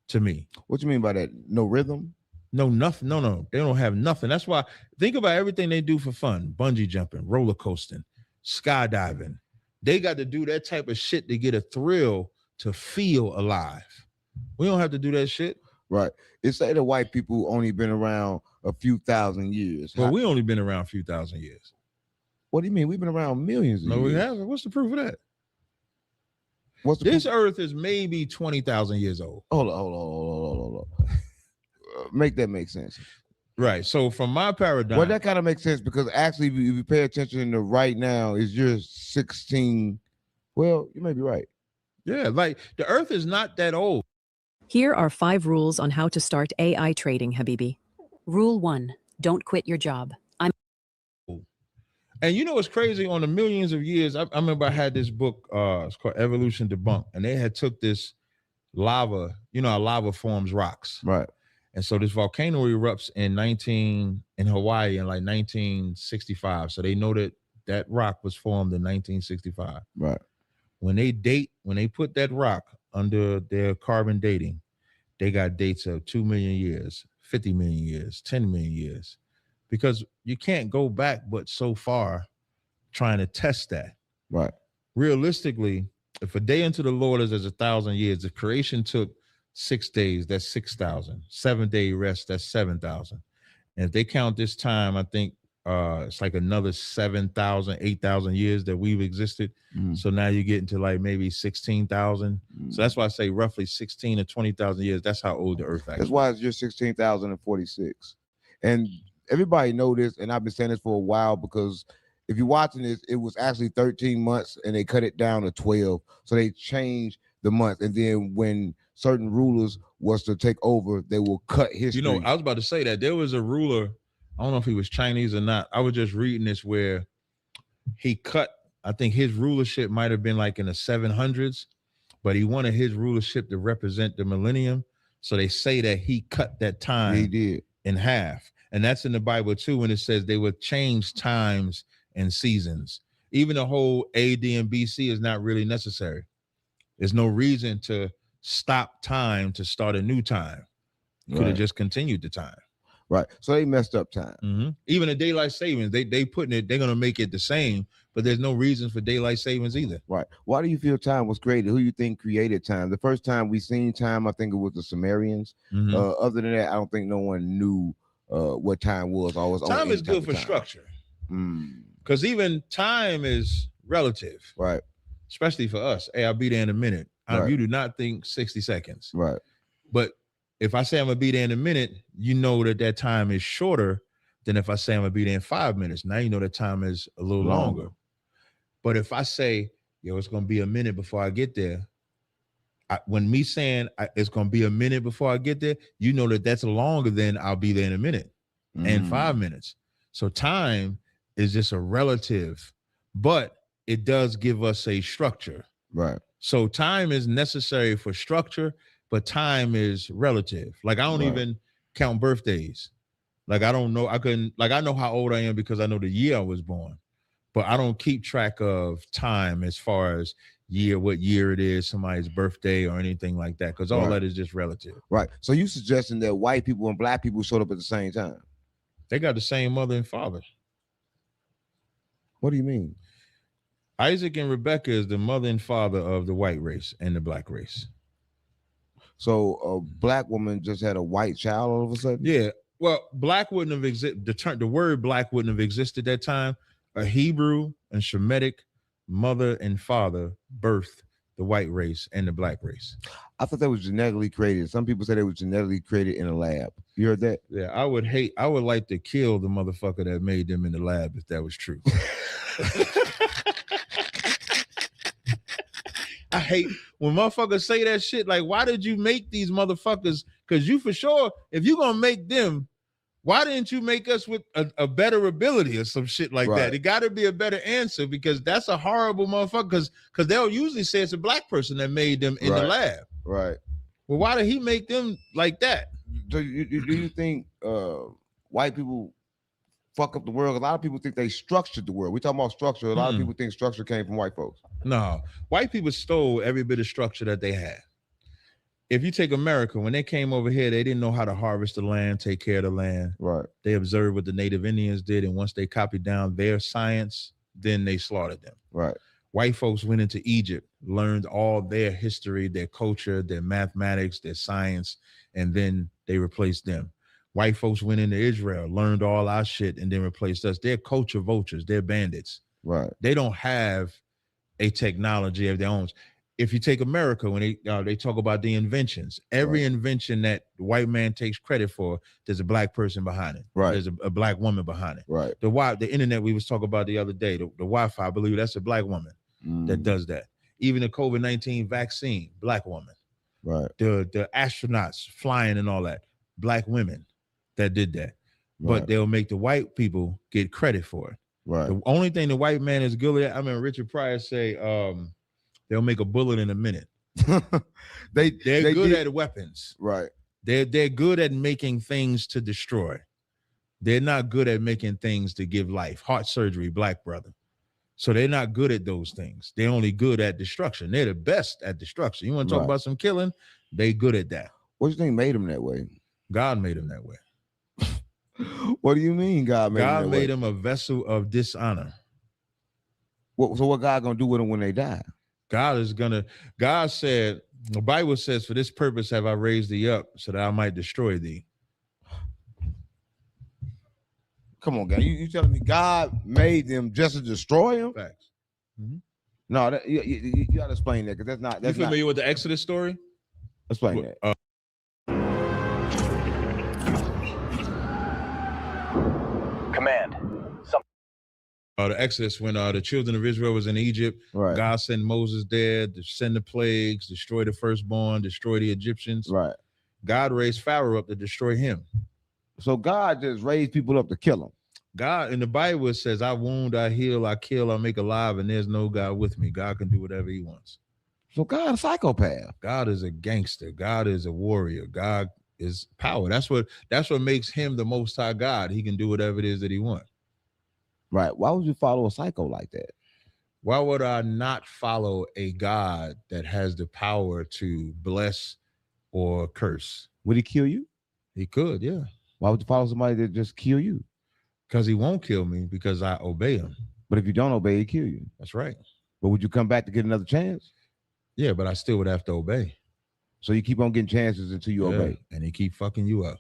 to me. What you mean by that? No rhythm? No, nothing. No, they don't have nothing. That's why think about everything they do for fun: bungee jumping, roller coasting, skydiving. They got to do that type of shit to get a thrill, to feel alive. We don't have to do that shit. Right. It's say the white people only been around a few thousand years. Well, we only been around a few thousand years. What do you mean? We've been around millions of years. No, we haven't. What's the proof of that? This earth is maybe 20,000 years old. Hold on. Make that make sense. Right. So from my paradigm. Well, that kind of makes sense because actually, if you pay attention to right now, is you're 16. Well, you may be right. Yeah, like the earth is not that old. Here are 5 rules on how to start AI trading, Habibi. Rule 1, don't quit your job. And you know what's crazy? On the millions of years, I remember I had this book, it's called Evolution Debunked, and they had took this lava, you know how lava forms rocks. Right. And so this volcano erupts in Hawaii in like 1965. So they know that rock was formed in 1965. Right. When they put that rock under their carbon dating, they got dates of 2 million years, 50 million years, 10 million years, because you can't go back but so far trying to test that. Right. Realistically, if a day unto the Lord is as 1,000 years, the creation took 6 days, that's 6,000. 7-day rest, that's 7,000. And if they count this time, I think it's like another 7,000, 8,000 years that we've existed. So now you get into like maybe 16,000. So that's why I say roughly 16 to 20,000 years. That's how old the earth actually is. That's why it's just 16,046. And everybody know this, and I've been saying this for a while, because if you're watching this, it was actually 13 months and they cut it down to 12. So they changed the month. And then when certain rulers was to take over, they will cut history. You know, I was about to say that there was a ruler, I don't know if he was Chinese or not. I was just reading this where he cut, I think his rulership might have been like in the 700s, but he wanted his rulership to represent the millennium. So they say that he cut that time he did in half. And that's in the Bible too, when it says they would change times and seasons. Even the whole AD and BC is not really necessary. There's no reason to stop time to start a new time. Could have just continued the time. Right. So they messed up time. Even the daylight savings, they putting it, they're going to make it the same, but there's no reason for daylight savings either. Right. Why do you feel time was created? Who you think created time? The first time we seen time, I think it was the Sumerians. Other than that, I don't think no one knew what time was. Time is good for structure. Because even time is relative. Right. Especially for us. Hey, I'll be there in a minute. You do not think 60 seconds. Right. But if I say I'm gonna be there in a minute, you know that time is shorter than if I say I'm gonna be there in 5 minutes. Now you know that time is a little longer. But if I say, yo, it's gonna be a minute before I get there, when me saying it's gonna be a minute before I get there, you know that that's longer than I'll be there in a minute and 5 minutes. So time is just a relative, but it does give us a structure. Right. So time is necessary for structure, but time is relative. Like I don't even count birthdays. Like I don't know. I know how old I am because I know the year I was born, but I don't keep track of time as far as what year it is, somebody's birthday or anything like that, because all that is just relative. Right. So you suggesting that white people and black people showed up at the same time? They got the same mother and father. What do you mean? Isaac and Rebecca is the mother and father of the white race and the black race. So a black woman just had a white child all of a sudden? Yeah. Well, black wouldn't have existed. The word black wouldn't have existed at that time. A Hebrew and Shemitic mother and father birthed the white race and the black race. I thought that was genetically created. Some people say they was genetically created in a lab. You heard that? Yeah, I would like to kill the motherfucker that made them in the lab if that was true. I hate when motherfuckers say that shit. Like, why did you make these motherfuckers? Because you for sure, if you're gonna make them, why didn't you make us with a better ability or some shit like that? It got to be a better answer, because that's a horrible motherfucker. Because they'll usually say it's a black person that made them in the lab. Right. Well, why did he make them like that? Do you think white people fuck up the world? A lot of people think they structured the world. We talking about structure. A lot of people think structure came from white folks. No, white people stole every bit of structure that they had. If you take America, when they came over here, they didn't know how to harvest the land, take care of the land. Right. They observed what the Native Indians did, and once they copied down their science, then they slaughtered them. Right. White folks went into Egypt, learned all their history, their culture, their mathematics, their science, and then they replaced them. White folks went into Israel, learned all our shit, and then replaced us. They're culture vultures. They're bandits. Right. They don't have a technology of their own. If you take America, when they talk about the inventions, every invention that the white man takes credit for, there's a black person behind it. Right. There's a black woman behind it. Right. The internet we was talking about the other day, the Wi-Fi, I believe that's a black woman that does that. Even the COVID-19 vaccine, black woman. Right. The astronauts flying and all that, black women that did that. But they'll make the white people get credit for it. Right. The only thing the white man is good at, I mean, Richard Pryor say, they'll make a bullet in a minute. They're good at weapons. Right. They're good at making things to destroy. They're not good at making things to give life. Heart surgery, black brother. So they're not good at those things. They're only good at destruction. They're the best at destruction. You want to talk about some killing? They good at that. What do you think made them that way? God made them that way. What do you mean God made them that way? God made them a vessel of dishonor. So what God gonna do with them when they die? God said, the Bible says, for this purpose have I raised thee up, so that I might destroy thee. Come on, guy. You telling me God made them just to destroy them? Facts. No, you gotta explain that, because that's You familiar with the Exodus story? Explain that. Command. The Exodus, when the children of Israel was in Egypt, God sent Moses there to send the plagues, destroy the firstborn, destroy the Egyptians. Right. God raised Pharaoh up to destroy him. So God just raised people up to kill them. God, in the Bible, it says, I wound, I heal, I kill, I make alive, and there's no God with me. God can do whatever he wants. So God a psychopath. God is a gangster. God is a warrior. God is power. That's what makes him the Most High God. He can do whatever it is that he wants. Right. Why would you follow a psycho like that? Why would I not follow a God that has the power to bless or curse? Would he kill you? He could, yeah. Why would you follow somebody that just kill you? Because he won't kill me, because I obey him. But if you don't obey, he kill you. That's right. But would you come back to get another chance? Yeah, but I still would have to obey. So you keep on getting chances until you obey. And he keep fucking you up.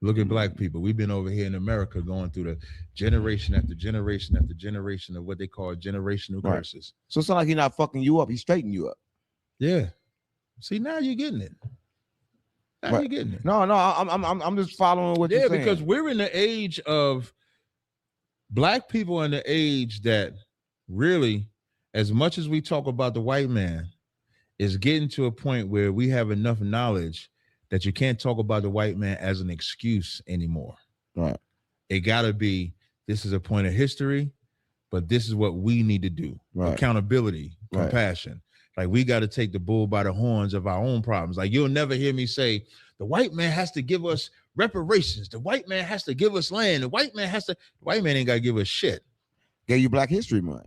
Look at black people. We've been over here in America going through the generation after generation after generation of what they call generational curses. So it's not like he's not fucking you up. He's straightening you up. Yeah. See, now you're getting it. Now you're getting it. No, I'm just following what you're saying. Yeah, because we're in the age of black people, in the age that really, as much as we talk about the white man, is getting to a point where we have enough knowledge that you can't talk about the white man as an excuse anymore. Right. It gotta be, this is a point of history, but this is what we need to do. Right. Accountability, compassion. Like, we got to take the bull by the horns of our own problems. Like, you'll never hear me say, the white man has to give us reparations. The white man has to give us land. The white man ain't got to give us shit. Gave you Black History Month.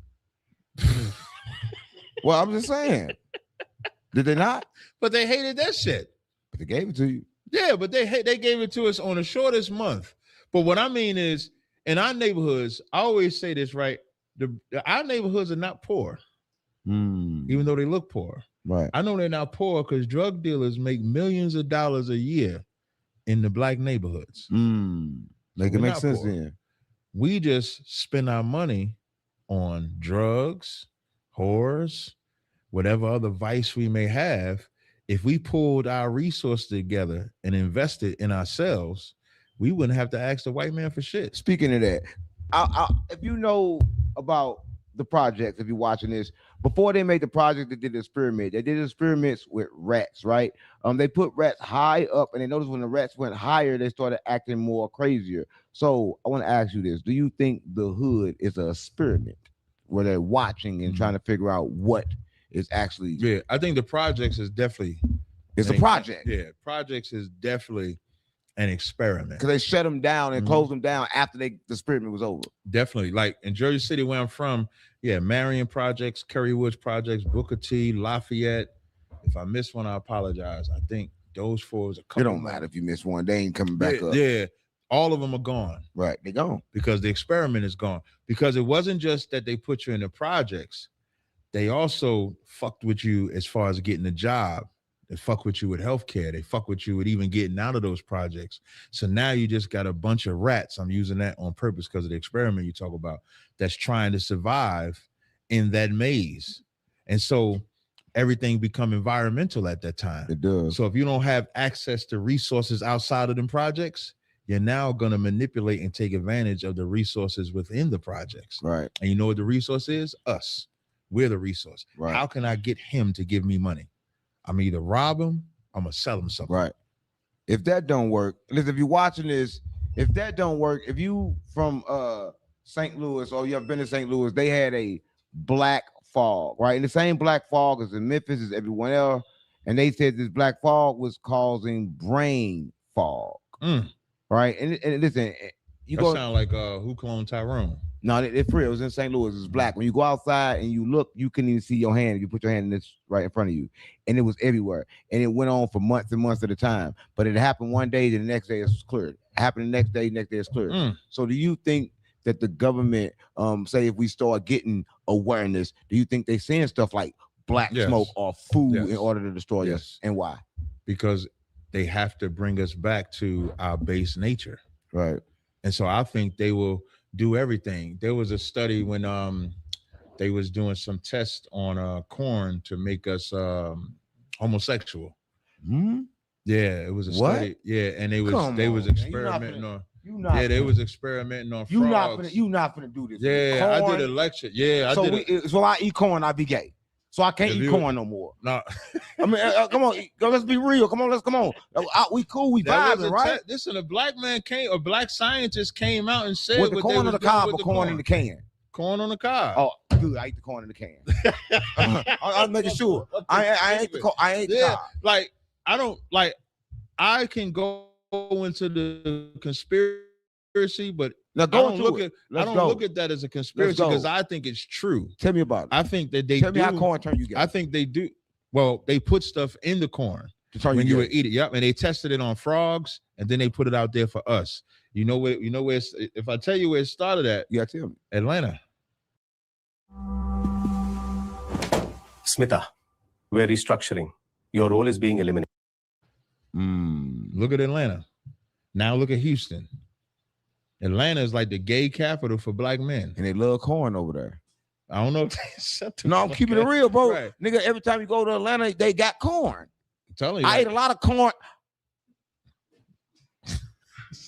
Well, I'm just saying. Did they not? But they hated that shit. But they gave it to you. Yeah, but they gave it to us on the shortest month. But what I mean is, in our neighborhoods, I always say this, right? Our neighborhoods are not poor, even though they look poor. Right. I know they're not poor because drug dealers make millions of dollars a year in the black neighborhoods. Like it makes sense then. We just spend our money on drugs, whores, whatever other vice we may have. If we pulled our resources together and invested in ourselves, we wouldn't have to ask the white man for shit. Speaking of that, if you know about the projects, if you're watching this, before they made the project, they did the experiment. They did experiments with rats, right? They put rats high up, and they noticed when the rats went higher, they started acting more crazier. So I want to ask you this: do you think the hood is an experiment where they're watching and trying to figure out what is actually? Yeah, I think the projects is definitely. It's a project. Yeah, projects is definitely an experiment. Because they shut them down and closed them down after the experiment was over. Definitely. Like in Jersey City, where I'm from, yeah, Marion Projects, Kerry Woods Projects, Booker T, Lafayette. If I missed one, I apologize. I think those four is a couple. It don't matter if you miss one. They ain't coming back up. Yeah, all of them are gone. Right, they gone. Because the experiment is gone. Because it wasn't just that they put you in the projects. They also fucked with you as far as getting a job. They fuck with you with healthcare. They fuck with you with even getting out of those projects. So now you just got a bunch of rats. I'm using that on purpose because of the experiment you talk about that's trying to survive in that maze. And so everything become environmental at that time. It does. So if you don't have access to resources outside of them projects, you're now going to manipulate and take advantage of the resources within the projects. Right. And you know what the resource is? Us. We're the resource. Right. How can I get him to give me money? I'm either rob him, I'm gonna sell him something. Right. If that don't work, listen, if you're watching this, if that don't work, if you from St. Louis or you ever been to St. Louis, they had a black fog, right? And the same black fog as in Memphis as everyone else. And they said this black fog was causing brain fog. Right. And listen, you go sound like Who Cloned Tyrone. No, it's real. It was in St. Louis. It's black. When you go outside and you look, you couldn't even see your hand. You put your hand in this right in front of you, and it was everywhere. And it went on for months and months at a time. But it happened one day, then the next day it's cleared. It happened the next day it's cleared. So do you think that the government, say if we start getting awareness, do you think they saying stuff like black smoke or food in order to destroy us? And why? Because they have to bring us back to our base nature. Right. And so I think they will do everything. There was a study when they was doing some tests on corn to make us homosexual. Yeah, it was a study. Yeah, and they was experimenting on. They was experimenting on frogs. You not gonna do this. Yeah, corn. I did a lecture. Yeah, so I eat corn, I be gay. So I can't eat corn no more. No, I mean, come on, let's be real. Come on. We cool, we vibing, right? Listen, a black scientist came out and said with the corn on the cob or corn in the can. Corn on the cob. Oh, good. I eat the corn in the can. I'm making sure. I ain't the cob. Like I can go into the conspiracy, but I don't look at that as a conspiracy because I think it's true. Tell me about it. I think that Tell me how corn turn you get. I think they do. Well, they put stuff in the corn when you would eat it. Yep, and they tested it on frogs, and then they put it out there for us. You know where? If I tell you where it started at, yeah, tell me. Atlanta. Smitha, we're restructuring. Your role is being eliminated. Look at Atlanta. Now look at Houston. Atlanta is like the gay capital for black men. And they love corn over there. I don't know if they I'm keeping it real, bro. Right. Nigga, every time you go to Atlanta, they got corn. I'm telling you. I ate a lot of corn.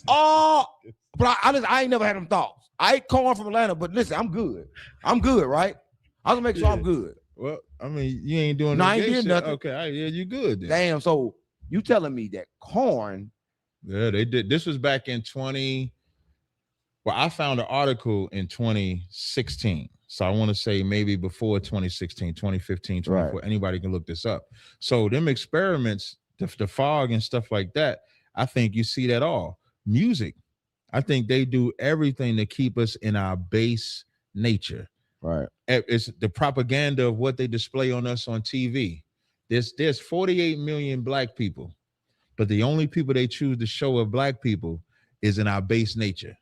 But I ain't never had them thoughts. I ate corn from Atlanta, but listen, I'm good. I'm good, right? I was making sure I'm good. Well, I mean, you ain't doing I ain't doing nothing. Okay, yeah, you good then. Damn, so you telling me that corn. Yeah, they did. This was back in I found an article in 2016. So I want to say maybe before 2016, 2015, 2014. Right. Anybody can look this up. So them experiments, the fog and stuff like that, I think you see that all. Music, I think they do everything to keep us in our base nature. Right. It's the propaganda of what they display on us on TV. There's 48 million black people, but the only people they choose to show of black people is in our base nature.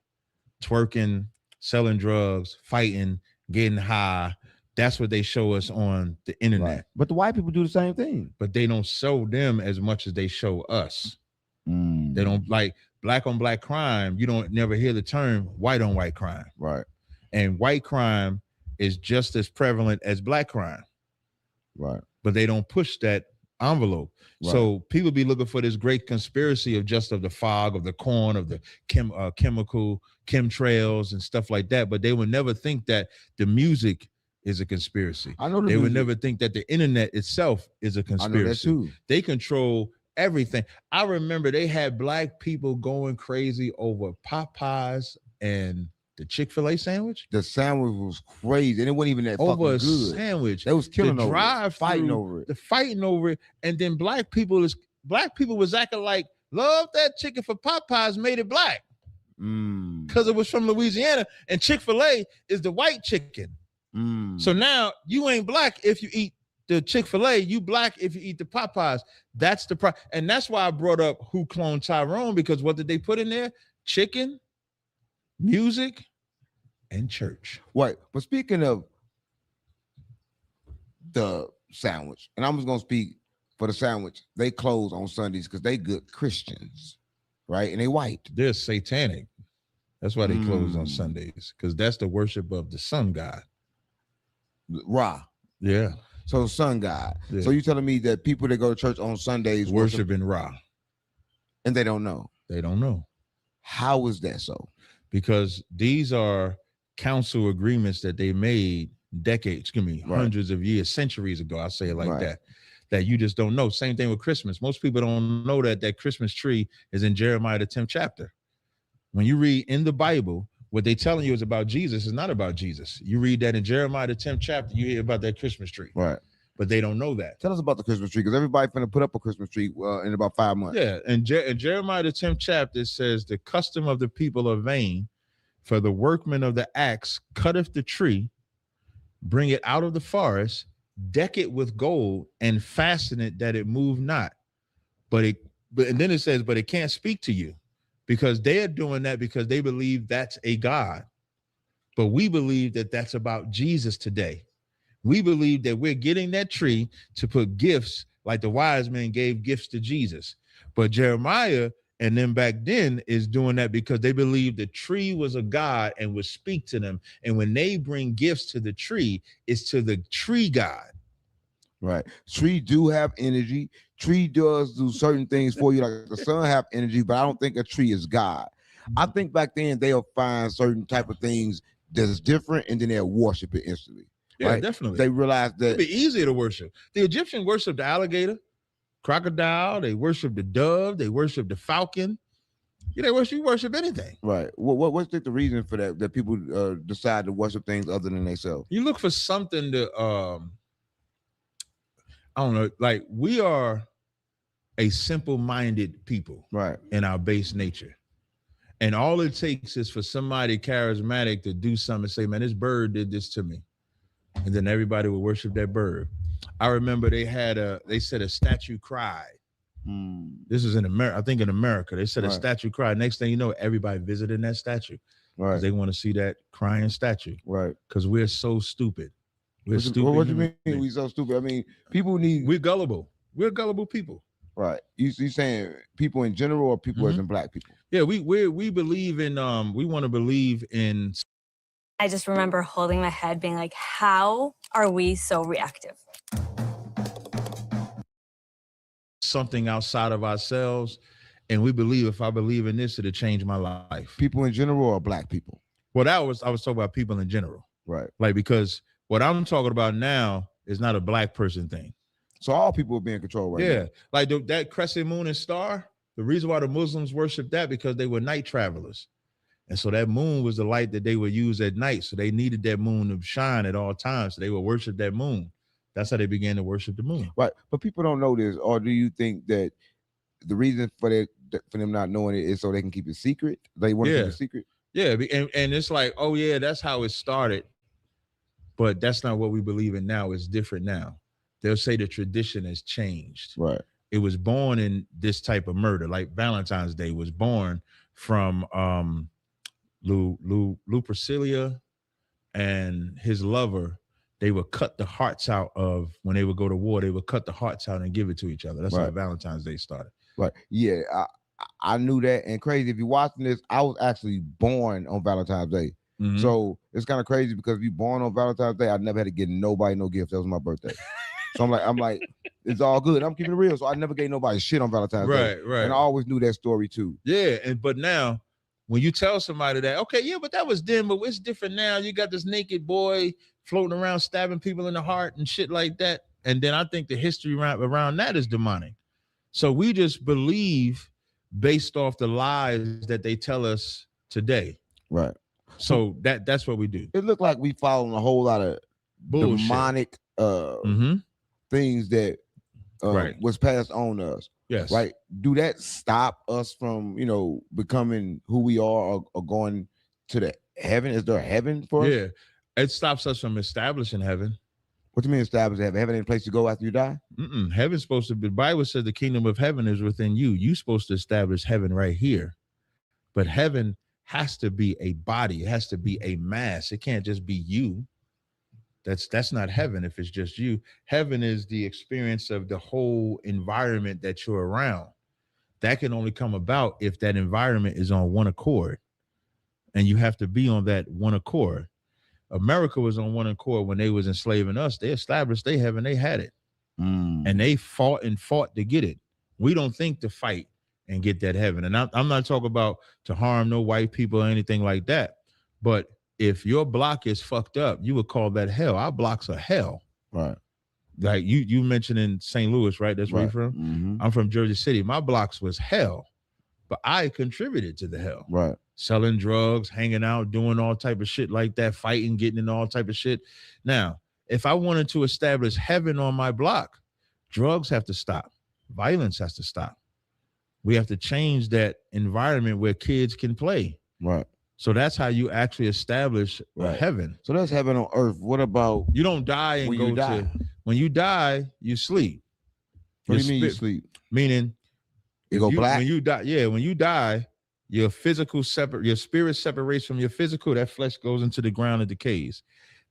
Twerking, selling drugs, fighting, getting high. That's what they show us on the internet. Right. But the white people do the same thing. But they don't show them as much as they show us. They don't like black on black crime. You don't never hear the term white on white crime. Right. And white crime is just as prevalent as black crime. Right. But they don't push that envelope. Right. So people be looking for this great conspiracy of the fog, of the corn, of the chemical chemtrails and stuff like that. But they would never think that the music is a conspiracy. I know they would never think that the internet itself is a conspiracy. I know that too. They control everything. I remember they had black people going crazy over Popeyes and the Chick-fil-A sandwich. The sandwich was crazy, and it wasn't even that over fucking a good. Sandwich. They was killing the over it, fighting over it. The fighting over it, and then black people was acting like love that chicken for Popeyes made it black because it was from Louisiana, and Chick-fil-A is the white chicken. So now you ain't black if you eat the Chick-fil-A, you black if you eat the Popeyes. That's the problem. And that's why I brought up Who Cloned Tyrone, because what did they put in there? Chicken, music, and church. Right. But speaking of the sandwich, and I'm just going to speak for the sandwich, they close on Sundays because they good Christians, right? And they white. They're satanic. That's why they close on Sundays, because that's the worship of the sun god. Ra. Yeah. So sun god. Yeah. So you telling me that people that go to church on Sundays worshiping Ra. And they don't know. They don't know. How is that so? Because these are council agreements that they made hundreds of years, centuries ago. I'll say it like that you just don't know. Same thing with Christmas. Most people don't know that Christmas tree is in Jeremiah, the 10th chapter. When you read in the Bible, what they telling you is about Jesus is not about Jesus. You read that in Jeremiah, the 10th chapter, you hear about that Christmas tree. Right. But they don't know that. Tell us about the Christmas tree, because everybody's going to put up a Christmas tree in about 5 months. Yeah, and Jeremiah, the 10th chapter says, the custom of the people are vain, for the workman of the axe cutteth the tree, bring it out of the forest, deck it with gold, and fasten it that it move not. And then it says, but it can't speak to you, because they are doing that because they believe that's a God. But we believe that that's about Jesus today. We believe that we're getting that tree to put gifts, like the wise men gave gifts to Jesus. But Jeremiah and them back then is doing that because they believe the tree was a God and would speak to them. And when they bring gifts to the tree, it's to the tree God. Right. Tree do have energy. Tree does do certain things for you. Like the sun have energy, but I don't think a tree is God. I think back then they'll find certain type of things that's different, and then they'll worship it instantly. Yeah, right? Definitely. They realize that it'd be easier to worship. The Egyptians worshiped the alligator, crocodile. They worship the dove. They worship the falcon. You worship anything. Right. What's the reason for that? That people decide to worship things other than themselves. You look for something to I don't know. Like, we are a simple-minded people, right, in our base nature, and all it takes is for somebody charismatic to do something and say, "Man, this bird did this to me," and then everybody would worship that bird. I remember they said a statue cried. This is in America. I think in America, they said a statue cried. Next thing you know, everybody visiting that statue. Right. They want to see that crying statue. Right. Because we're so stupid. We're stupid. What do you mean we so stupid? I mean, we're gullible. We're gullible people. Right. You saying people in general, or people as in black people? Yeah, we believe in we want to believe in. I just remember holding my head being like, how are we so reactive? Something outside of ourselves, and we believe, if I believe in this, it'll change my life. People in general or black people? Well, I was talking about people in general. Right. Like, because what I'm talking about now is not a black person thing. So all people are being controlled right now. Yeah. Like that crescent moon and star, the reason why the Muslims worship that, because they were night travelers. And so that moon was the light that they would use at night. So they needed that moon to shine at all times. So they would worship that moon. That's how they began to worship the moon. Right. But people don't know this. Or do you think that the reason for them not knowing it is so they can keep it secret? They want to keep it secret? Yeah. And it's like, oh yeah, that's how it started. but that's not what we believe in now. It's different now. They'll say the tradition has changed. Right. It was born in this type of murder, like Valentine's Day was born from Lupercilia and his lover. They would cut the hearts out of, when they would go to war, they would cut the hearts out and give it to each other. That's how Valentine's Day started. Right. Yeah, I knew that. And crazy, if you're watching this, I was actually born on Valentine's Day. Mhm. So it's kind of crazy because if you're born on Valentine's Day, I never had to get nobody no gift. That was my birthday. So I'm like, it's all good. I'm keeping it real. So I never gave nobody shit on Valentine's Day. Right. And I always knew that story too. Yeah, but now when you tell somebody that, okay, yeah, but that was then, but it's different now. You got this naked boy floating around stabbing people in the heart and shit like that. And then I think the history around that is demonic. So we just believe based off the lies that they tell us today. Right. So that's what we do. It looked like we following a whole lot of Bullshit. demonic things that was passed on to us. Yes. Right. Do that stop us from, becoming who we are or going to the heaven? Is there a heaven for us? Yeah. It stops us from establishing heaven. What do you mean establish heaven? Heaven ain't a place to go after you die? Heaven's supposed to be, the Bible says the kingdom of heaven is within you. You're supposed to establish heaven right here. But heaven has to be a body. It has to be a mass. It can't just be you. That's not heaven if it's just you. Heaven is the experience of the whole environment that you're around. That can only come about if that environment is on one accord. And you have to be on that one accord. America was on one accord when they was enslaving us. They established their heaven. They had it. And they fought to get it. We don't think to fight and get that heaven. And I'm not talking about to harm no white people or anything like that. But if your block is fucked up, you would call that hell. Our blocks are hell. Right. Like you mentioned in St. Louis, right? That's where you're from? I'm from Jersey City. My blocks was hell. But I contributed to the hell. Right. Selling drugs, hanging out, doing all type of shit like that, fighting, getting in all type of shit. Now, if I wanted to establish heaven on my block, drugs have to stop. Violence has to stop. We have to change that environment where kids can play. Right. So that's how you actually establish heaven. So that's heaven on earth. What about you don't die and when go you die? When you die, you sleep. What do you mean you sleep? Meaning you go black? When you die, when you die, your spirit separates from your physical. That flesh goes into the ground and decays.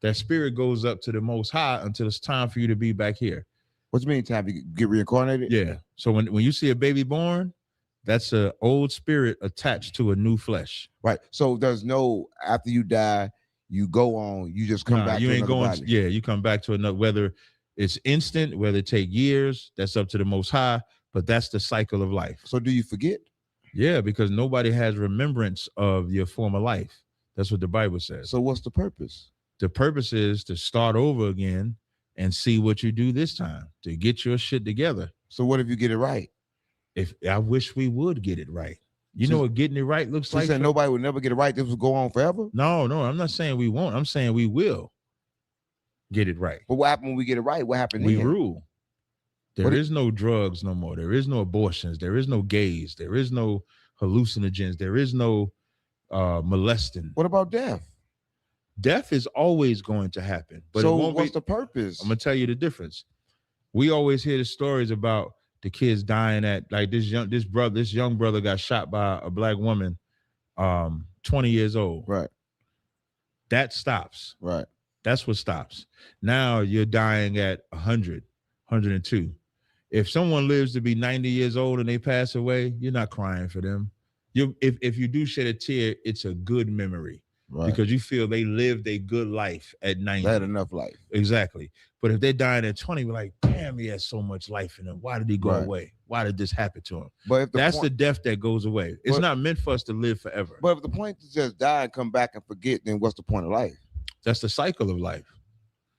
That spirit goes up to the Most High until it's time for you to be back here. What do you mean time to get reincarnated? Yeah. So when you see a baby born, that's an old spirit attached to a new flesh. Right. So there's no, after you die, you go on, you just come back. You to ain't going. body. Yeah, you come back to another. Whether it's instant, whether it take years, that's up to the Most High. But that's the cycle of life. So do you forget? Yeah, because nobody has remembrance of your former life. That's what the Bible says. So what's the purpose? The purpose is to start over again and see what you do this time to get your shit together. So what if you get it right? If I wish we would get it right. You know what getting it right looks like? Saying nobody would never get it right. This will go on forever? No, I'm not saying we won't. I'm saying we will get it right. But what happened when we get it right? What happened We then? rule. There is no drugs no more. There is no abortions. There is no gays. There is no hallucinogens. There is no molesting. What about death? Death is always going to happen. But so it won't what's the purpose? I'm gonna tell you the difference. We always hear the stories about the kids dying at like this young brother got shot by a black woman, 20 years old. Right. That stops. Right. That's what stops. Now you're dying at 100, 102. If someone lives to be 90 years old and they pass away, you're not crying for them. If you do shed a tear, it's a good memory. Right. Because you feel they lived a good life at 90. They had enough life. Exactly. But if they're dying at 20, we're like, damn, he has so much life in him. Why did he go away? Why did this happen to him? But if that's the death that goes away. It's not meant for us to live forever. But if the point is just die and come back and forget, then what's the point of life? That's the cycle of life.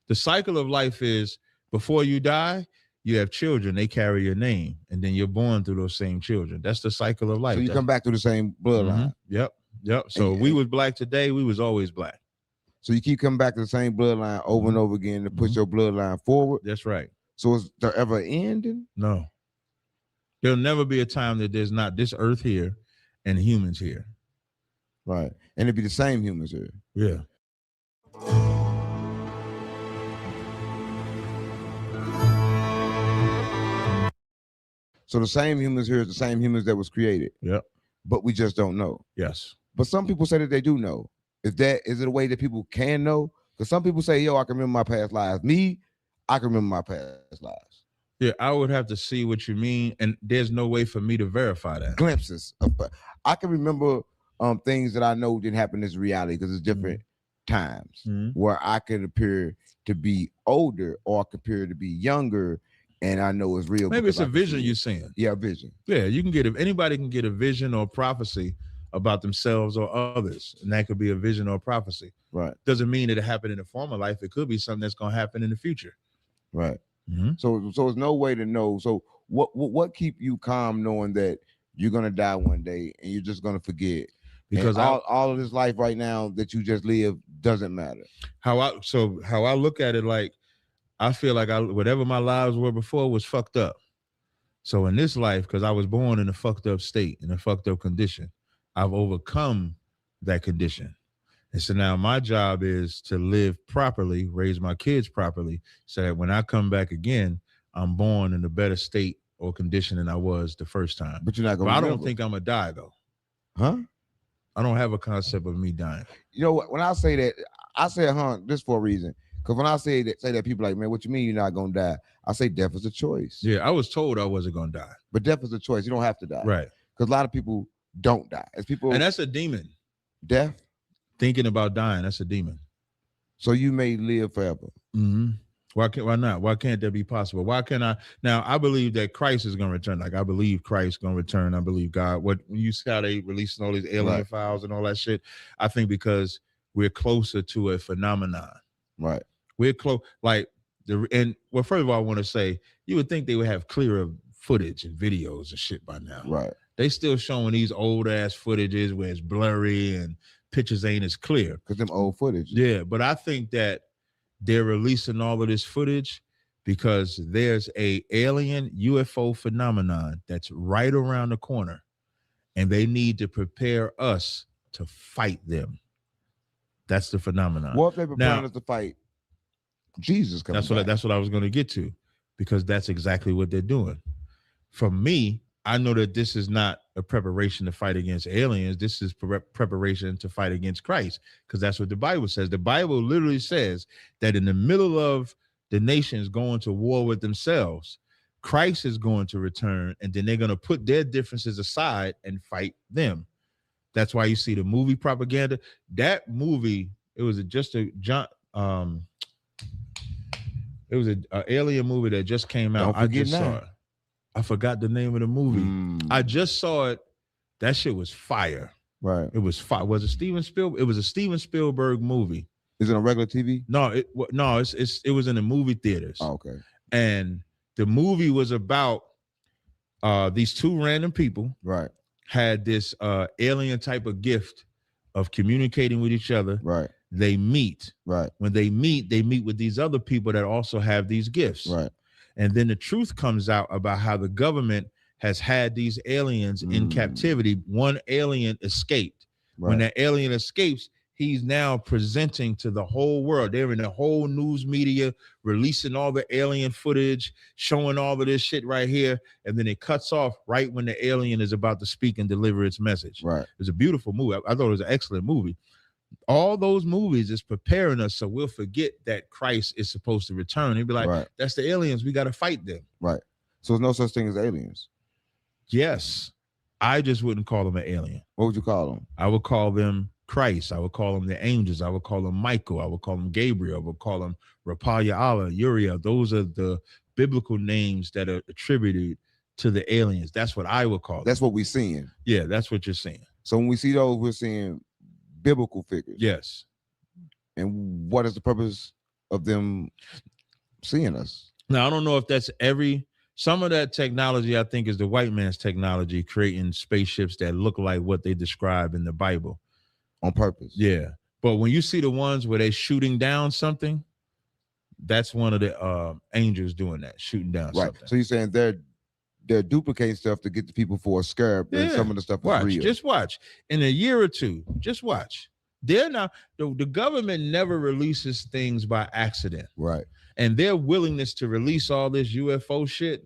The cycle of life is before you die, you have children. They carry your name. And then you're born through those same children. That's the cycle of life. So you come back to the same bloodline. Yep. So we was black today. We was always black. So you keep coming back to the same bloodline over and over again to push your bloodline forward. That's right. So is there ever an ending? No. There'll never be a time that there's not this earth here and humans here. Right. And it'd be the same humans here. Yeah. So the same humans here is the same humans that was created. Yep. But we just don't know. Yes. But some people say that they do know. Is it a way that people can know? Because some people say, yo, I can remember my past lives. Me, I can remember my past lives. Yeah, I would have to see what you mean, and there's no way for me to verify that. Glimpses. I can remember things that I know didn't happen as reality because it's different times where I could appear to be older or I could appear to be younger, and I know it's real. Maybe it's a vision you're seeing. Yeah, a vision. Yeah, you can anybody can get a vision or prophecy about themselves or others, and that could be a vision or prophecy. Right. Doesn't mean that it happened in a former life. It could be something that's going to happen in the future. Right. So there's no way to know. So what keep you calm knowing that you're gonna die one day and you're just gonna forget? Because all of this life right now that you just live doesn't matter. How I look at it, like I feel like whatever my lives were before was fucked up. So in this life, because I was born in a fucked up state, in a fucked up condition, I've overcome that condition. And so now my job is to live properly, raise my kids properly, so that when I come back again, I'm born in a better state or condition than I was the first time. But you're not going to I don't think I'm going to die, though. Huh? I don't have a concept of me dying. You know what? When I say that, I say, this for a reason. Because when I say that, people are like, man, what you mean you're not going to die? I say death is a choice. Yeah, I was told I wasn't going to die. But death is a choice. You don't have to die. Right. Because a lot of people don't die. And that's a demon. Death? Thinking about dying, that's a demon. So you may live forever. Why not? Why can't that be possible? Why can't I? Now, I believe that Christ is going to return. Like, I believe Christ is going to return. I believe God. When you see how they releasing all these alien files and all that shit, I think because we're closer to a phenomenon. Right. We're close. Like, first of all, I want to say, you would think they would have clearer footage and videos and shit by now. Right. They still showing these old ass footages where it's blurry and pictures ain't as clear. Because them old footage. Yeah, but I think that they're releasing all of this footage because there's a alien UFO phenomenon that's right around the corner, and they need to prepare us to fight them. That's the phenomenon. What if they prepare us to fight Jesus? That's what I was going to get to, because that's exactly what they're doing. For me, I know that this is not a preparation to fight against aliens. This is preparation to fight against Christ, because that's what the Bible says. The Bible literally says that in the middle of the nations going to war with themselves, Christ is going to return, and then they're going to put their differences aside and fight them. That's why you see the movie propaganda. That movie, it was an alien movie that just came out. I just saw it. I forgot the name of the movie. I just saw it. That shit was fire. Right. It was fire. Was it Steven Spielberg? It was a Steven Spielberg movie. Is it on regular TV? No, it was in the movie theaters. Oh, okay. And the movie was about these two random people. Right. Had this alien type of gift of communicating with each other. Right. They meet. Right. When they meet with these other people that also have these gifts. Right. And then the truth comes out about how the government has had these aliens in captivity. One alien escaped. Right. When that alien escapes, he's now presenting to the whole world. They're in the whole news media, releasing all the alien footage, showing all of this shit right here. And then it cuts off right when the alien is about to speak and deliver its message. Right. It's a beautiful movie. I thought it was an excellent movie. All those movies is preparing us so we'll forget that Christ is supposed to return. He'd be like, that's the aliens. We got to fight them. Right. So there's no such thing as aliens. Yes. I just wouldn't call them an alien. What would you call them? I would call them Christ. I would call them the angels. I would call them Michael. I would call them Gabriel. I would call them Raphael, Allah, Uriel. Those are the biblical names that are attributed to the aliens. That's what I would call them. That's what we're seeing. Yeah, that's what you're seeing. So when we see those, we're seeing biblical figures. Yes. And what is the purpose of them seeing us? Now, I don't know if that's some of that technology, I think, is the white man's technology, creating spaceships that look like what they describe in the Bible. On purpose. Yeah. But when you see the ones where they're shooting down something, that's one of the angels doing that, shooting down something. So you're saying they're duplicating stuff to get the people for a scare, and some of the stuff is real. Just watch. In a year or two, just watch. They're not the government never releases things by accident. Right. And their willingness to release all this UFO shit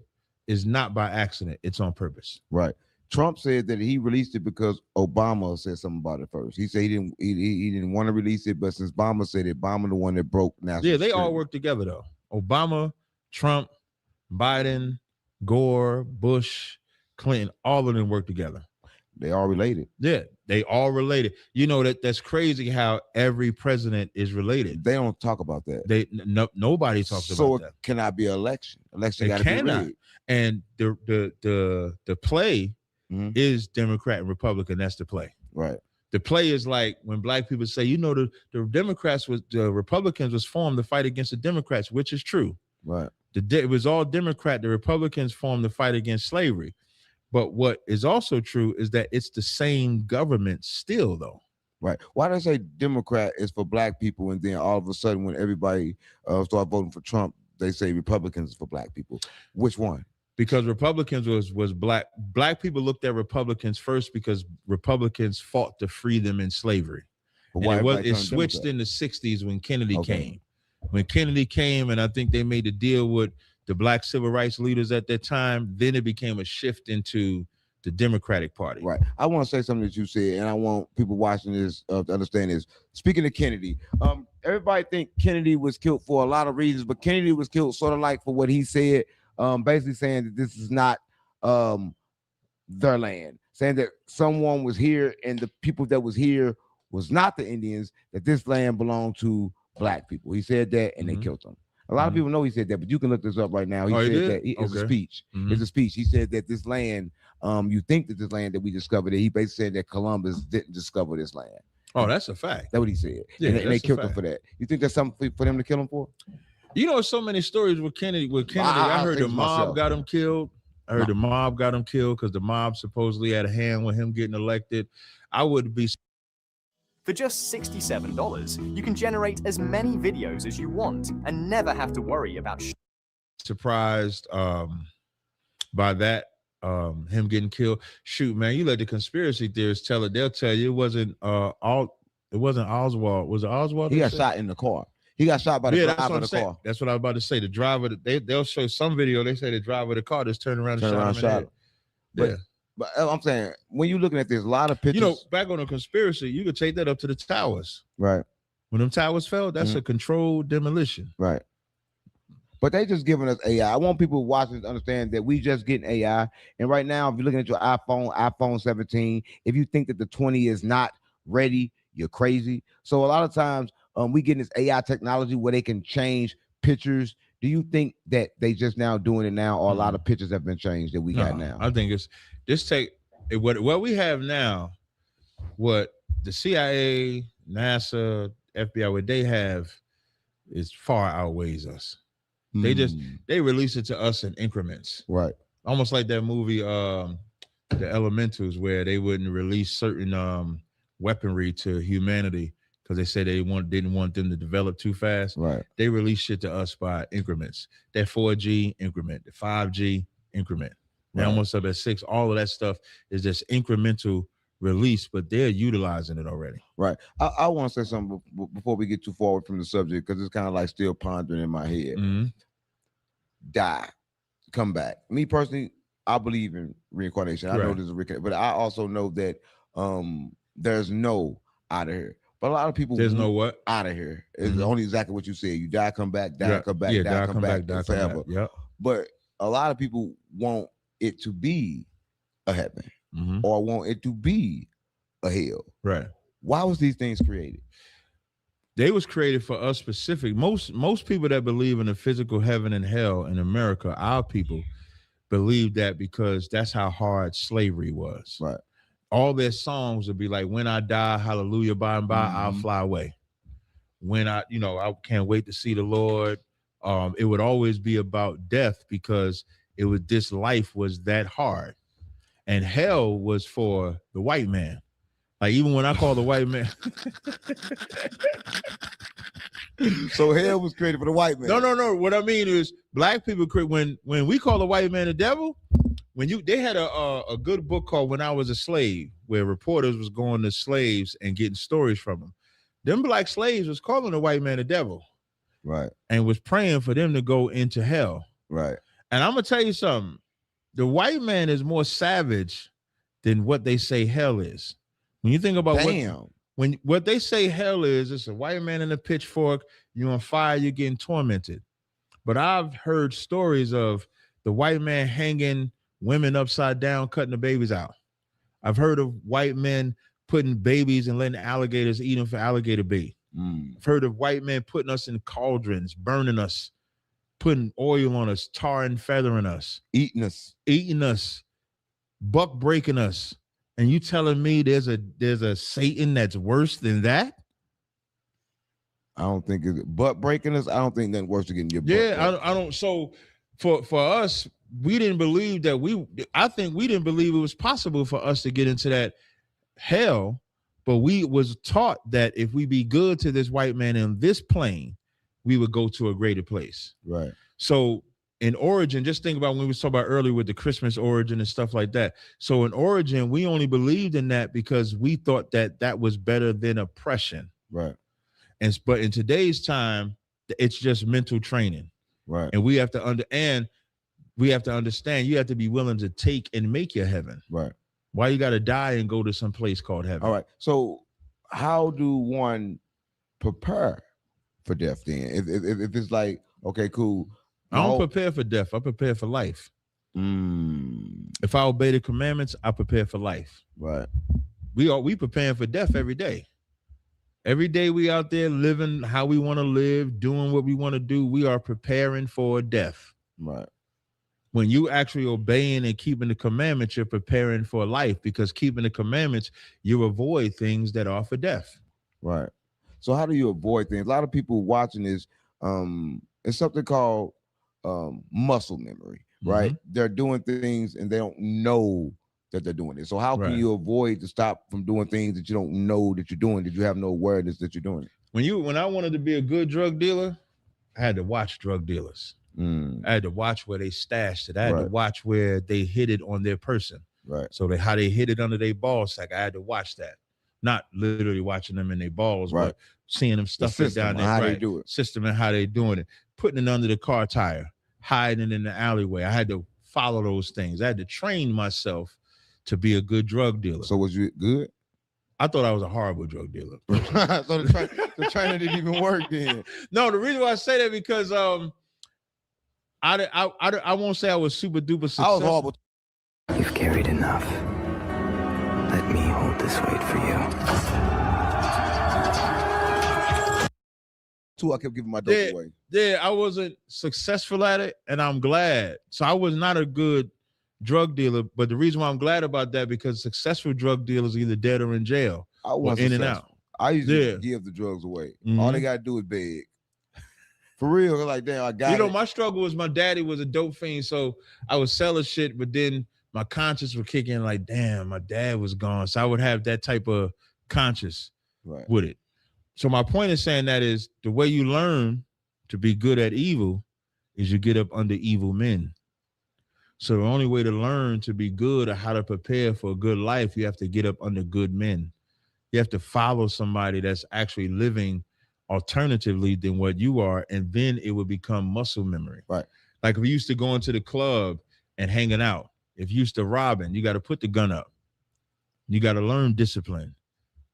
is not by accident. It's on purpose. Right. Trump said that he released it because Obama said something about it first. He said he didn't want to release it, but since Obama said it, Obama the one that broke national Yeah, they security. all work together though. Obama, Trump, Biden, Gore, Bush, Clinton, all of them work together. They all related. Yeah, they all related. You know that's crazy how every president is related. They don't talk about that. Nobody talks about that. So it cannot be an election. Election got to be rigged. And the play is Democrat and Republican. That's the play. Right. The play is like when black people say, you know, the Republicans was formed to fight against the Democrats, which is true. Right. It was all Democrat. The Republicans formed to fight against slavery. But what is also true is that it's the same government still, though. Right. Why do I say Democrat is for black people, and then all of a sudden when everybody start voting for Trump, they say Republicans is for black people? Which one? Because Republicans was black. Black people looked at Republicans first because Republicans fought to free them in slavery. It switched in the 60s when Kennedy came. When Kennedy came, and I think they made a deal with the black civil rights leaders at that time, then it became a shift into the Democratic Party. Right. I want to say something that you said, and I want people watching this to understand this. Speaking of Kennedy, everybody think Kennedy was killed for a lot of reasons, but Kennedy was killed sort of like for what he said, basically saying that this is not their land, saying that someone was here and the people that was here was not the Indians, that this land belonged to black people. He said that, and they killed him. A lot of people know he said that, but you can look this up right now. He said that it's a speech. It's a speech. He said that this land, you think that this land that we discovered it, he basically said that Columbus didn't discover this land. Oh, that's a fact. That's what he said. Yeah, and they killed him for that. You think that's something for them to kill him for? You know, so many stories with Kennedy. I heard the mob got him killed. I heard the mob got him killed because the mob supposedly had a hand with him getting elected. I would be. For just $67, you can generate as many videos as you want and never have to worry about surprised by that, him getting killed. Shoot, man, you let the conspiracy theorists tell it. They'll tell you it wasn't Oswald. Was it Oswald? He got shot in the car. He got shot by the driver of the car. That's what I was about to say. The driver, they'll show some video. They say the driver of the car just turned around and shot him. But I'm saying, when you're looking at this, a lot of pictures. You know, back on the conspiracy, you could take that up to the towers. Right. When them towers fell, that's a controlled demolition. Right. But they just giving us AI. I want people watching to understand that we just getting AI. And right now, if you're looking at your iPhone 17, if you think that the 20 is not ready, you're crazy. So a lot of times we getting this AI technology where they can change pictures. Do you think that they just now doing it now, or a lot of pictures have been changed that we got now? I think it's just take what we have now, what the CIA, NASA, FBI, what they have is far outweighs us. They release it to us in increments. Right. Almost like that movie, The Elementals, where they wouldn't release certain weaponry to humanity because they said they didn't want them to develop too fast. Right. They release shit to us by increments. That 4G increment, the 5G increment. They're almost up at 6. All of that stuff is just incremental release, but they're utilizing it already. Right. I want to say something before we get too forward from the subject, because it's kind of like still pondering in my head. Die, come back. Me personally, I believe in reincarnation. I know there's a reincarnation, but I also know that there's no out of here. But a lot of people there's no what out of here. It's only exactly what you said. You die, come back, die, come back, die, come back, forever. Yeah. But a lot of people want it to be a heaven or want it to be a hell. Right. Why was these things created? They was created for us specific. Most people that believe in a physical heaven and hell in America, our people believe that because that's how hard slavery was. Right. All their songs would be like, when I die, hallelujah, by and by, I'll fly away. When I can't wait to see the Lord. It would always be about death because this life was that hard. And hell was for the white man. Like, even when I call the white man. So hell was created for the white man. No. What I mean is black people, when we call the white man the devil, they had a good book called When I Was a Slave, where reporters was going to slaves and getting stories from them. Them black slaves was calling the white man the devil. Right. And was praying for them to go into hell. Right. And I'm going to tell you something. the white man is more savage than what they say hell is. When you think about what they say hell is, it's a white man in a pitchfork, you're on fire, you're getting tormented. But I've heard stories of the white man hanging women upside down, cutting the babies out. I've heard of white men putting babies and letting alligators eat them for alligator bait. I've heard of white men putting us in cauldrons, burning us, putting oil on us, tar and feathering us, eating us, buck breaking us. And you telling me there's a Satan that's worse than that? I don't think it's butt breaking us. I don't think nothing worse than getting your butt. Yeah, I don't. So for us, we didn't believe that I think we didn't believe it was possible for us to get into that hell, but we was taught that if we be good to this white man in this plane, we would go to a greater place. Right. So in origin, just think about when we were talking about earlier with the Christmas origin and stuff like that. So in origin, we only believed in that because we thought that that was better than oppression. Right. But in today's time, it's just mental training. Right. And we have to understand you have to be willing to take and make your heaven. Right. Why you got to die and go to some place called heaven? All right. So how do one prepare for death then? If it's like, okay, cool. I don't prepare for death. I prepare for life. If I obey the commandments, I prepare for life. Right. We preparing for death every day. Every day we out there living how we want to live, doing what we want to do. We are preparing for death. Right. When you actually obeying and keeping the commandments, you're preparing for life, because keeping the commandments, you avoid things that are for death. Right. So how do you avoid things? A lot of people watching this, it's something called muscle memory, right? They're doing things and they don't know that they're doing it. So how can you avoid to stop from doing things that you don't know that you're doing, that you have no awareness that you're doing it? When I wanted to be a good drug dealer, I had to watch drug dealers. I had to watch where they stashed it. I had to watch where they hid it on their person. Right. So how they hid it under their ball sack. I had to watch that. Not literally watching them in their balls, but seeing them stuff it down there. How they do it. System and how they doing it. Putting it under the car tire, hiding it in the alleyway. I had to follow those things. I had to train myself to be a good drug dealer. So was you good? I thought I was a horrible drug dealer. So the training didn't even work then. No, the reason why I say that because I won't say I was super duper successful. I was horrible. You've carried enough. Let me hold this weight for you. I kept giving my dope away. Yeah, I wasn't successful at it, and I'm glad. So I was not a good drug dealer, but the reason why I'm glad about that, because successful drug dealers are either dead or in jail. I was in and out. I usually give the drugs away. All they gotta do is beg. For real, like damn, I got it. My struggle was my daddy was a dope fiend, so I was selling shit, but then my conscience would kick in like, damn, my dad was gone. So I would have that type of conscience with it. So my point is saying that is the way you learn to be good at evil is you get up under evil men. So the only way to learn to be good or how to prepare for a good life, you have to get up under good men. You have to follow somebody that's actually living alternatively than what you are, and then it will become muscle memory. Right. Like if we used to go into the club and hanging out, if you used to robbing, you got to put the gun up. You got to learn discipline.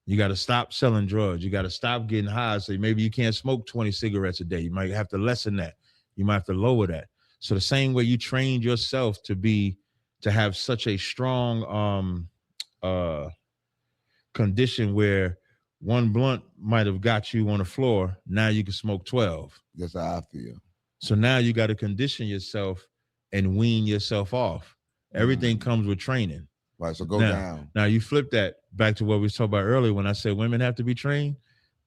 You got to stop selling drugs. You got to stop getting high. So maybe you can't smoke 20 cigarettes a day. You might have to lessen that. You might have to lower that. So the same way you trained yourself to have such a strong condition where one blunt might have got you on the floor, now you can smoke 12. That's how I feel. So now you got to condition yourself and wean yourself off. Everything comes with training. Right, so go down. Now you flip that back to what we talked about earlier when I said women have to be trained.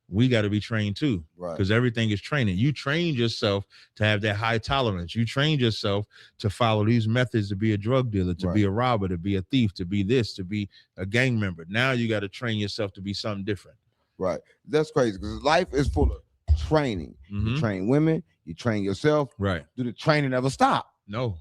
We got to be trained too, because everything is training. You trained yourself to have that high tolerance. You trained yourself to follow these methods to be a drug dealer, to be a robber, to be a thief, to be this, to be a gang member. Now you got to train yourself to be something different. Right. That's crazy because life is full of training. You train women, you train yourself. Right. Do the training ever stop? No.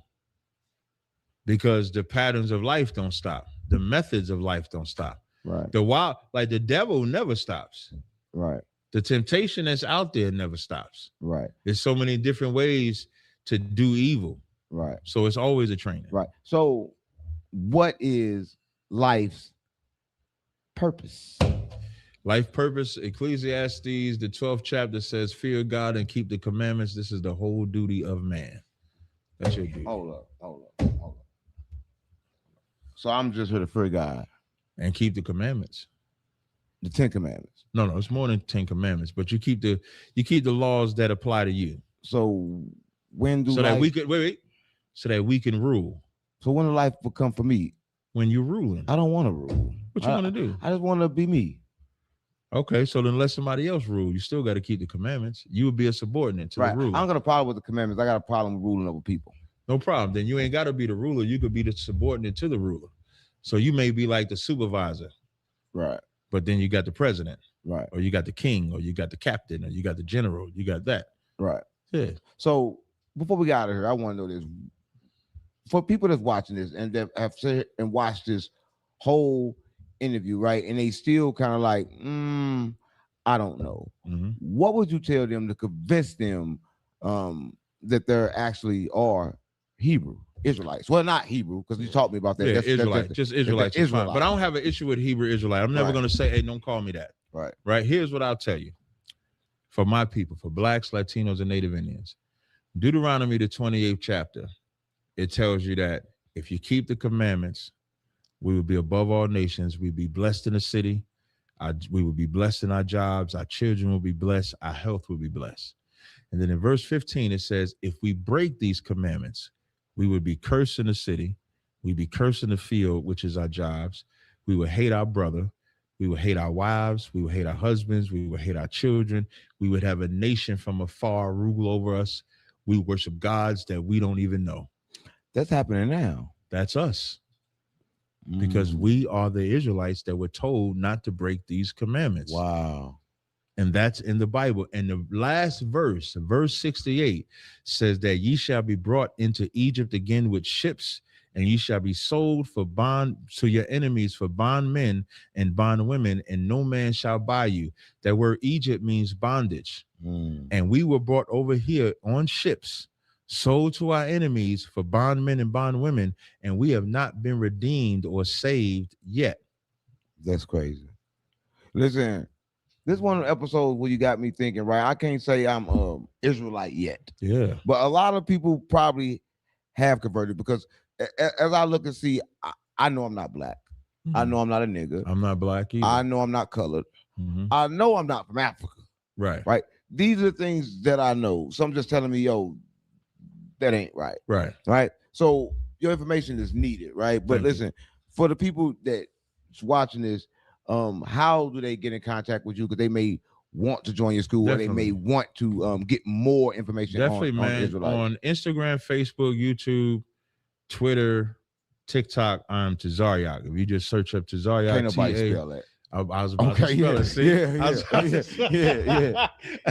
Because the patterns of life don't stop. The methods of life don't stop. Right. The devil never stops. Right. The temptation that's out there never stops. Right. There's so many different ways to do evil. Right. So it's always a training. Right. So what is life's purpose? Life purpose, Ecclesiastes, the 12th chapter says, fear God and keep the commandments. This is the whole duty of man. That's your duty. Hold up. So I'm just here to fear God. And keep the commandments. The 10 commandments. No, it's more than 10 commandments, but you keep the laws that apply to you. So when do that we could so that we can rule. So when the life will come for me? When you're ruling. I don't want to rule. What you want to do? I just want to be me. Okay, so then let somebody else rule. You still got to keep the commandments. You would be a subordinate to the rule. I don't got a problem with the commandments. I got a problem with ruling over people. No problem. Then you ain't got to be the ruler. You could be the subordinate to the ruler. So you may be like the supervisor. Right. But then you got the president. Right. Or you got the king, or you got the captain, or you got the general. You got that. Right. Yeah. So before we got out of here, I want to know this. For people that's watching this and that have said and watched this whole interview, right? And they still kind of like, I don't know. Mm-hmm. What would you tell them to convince them that there actually are Hebrew Israelites? Well, not Hebrew, because you taught me about that. Yeah, Israelites. Just Israelites is fine. But I don't have an issue with Hebrew Israelite. I'm never going to say, hey, don't call me that. Right. Right. Here's what I'll tell you. For my people, for blacks, Latinos, and Native Indians, Deuteronomy, the 28th chapter, it tells you that if you keep the commandments, we will be above all nations. We'll be blessed in the city. We will be blessed in our jobs. Our children will be blessed. Our health will be blessed. And then in verse 15, it says, if we break these commandments, we would be cursed in the city. We'd be cursed in the field, which is our jobs. We would hate our brother. We would hate our wives. We would hate our husbands. We would hate our children. We would have a nation from afar rule over us. We worship gods that we don't even know. That's happening now. That's us. Because we are the Israelites that were told not to break these commandments. Wow. And that's in the Bible. And the last verse, verse 68, says that ye shall be brought into Egypt again with ships, and ye shall be sold for bond to your enemies for bondmen and bondwomen, and no man shall buy you. That word Egypt means bondage. And we were brought over here on ships, sold to our enemies for bondmen and bondwomen, and we have not been redeemed or saved yet. That's crazy. Listen, this is one of the episodes where you got me thinking, right? I can't say I'm Israelite yet. Yeah. But a lot of people probably have converted, because as I look and see, I know I'm not black. I know I'm not a nigga. I'm not black either. I know I'm not colored. I know I'm not from Africa. Right. Right. These are things that I know. Some just telling me, yo, that ain't right. Right. Right. So your information is needed, right? But listen, for the people that's watching this, how do they get in contact with you? Because they may want to join your school, or they may want to get more information on Israelites. On Instagram, Facebook, YouTube, Twitter, TikTok, I'm Tazaryach. If you just search up Tazaryach, can't nobody spell that. I was about to spell it. See? Yeah.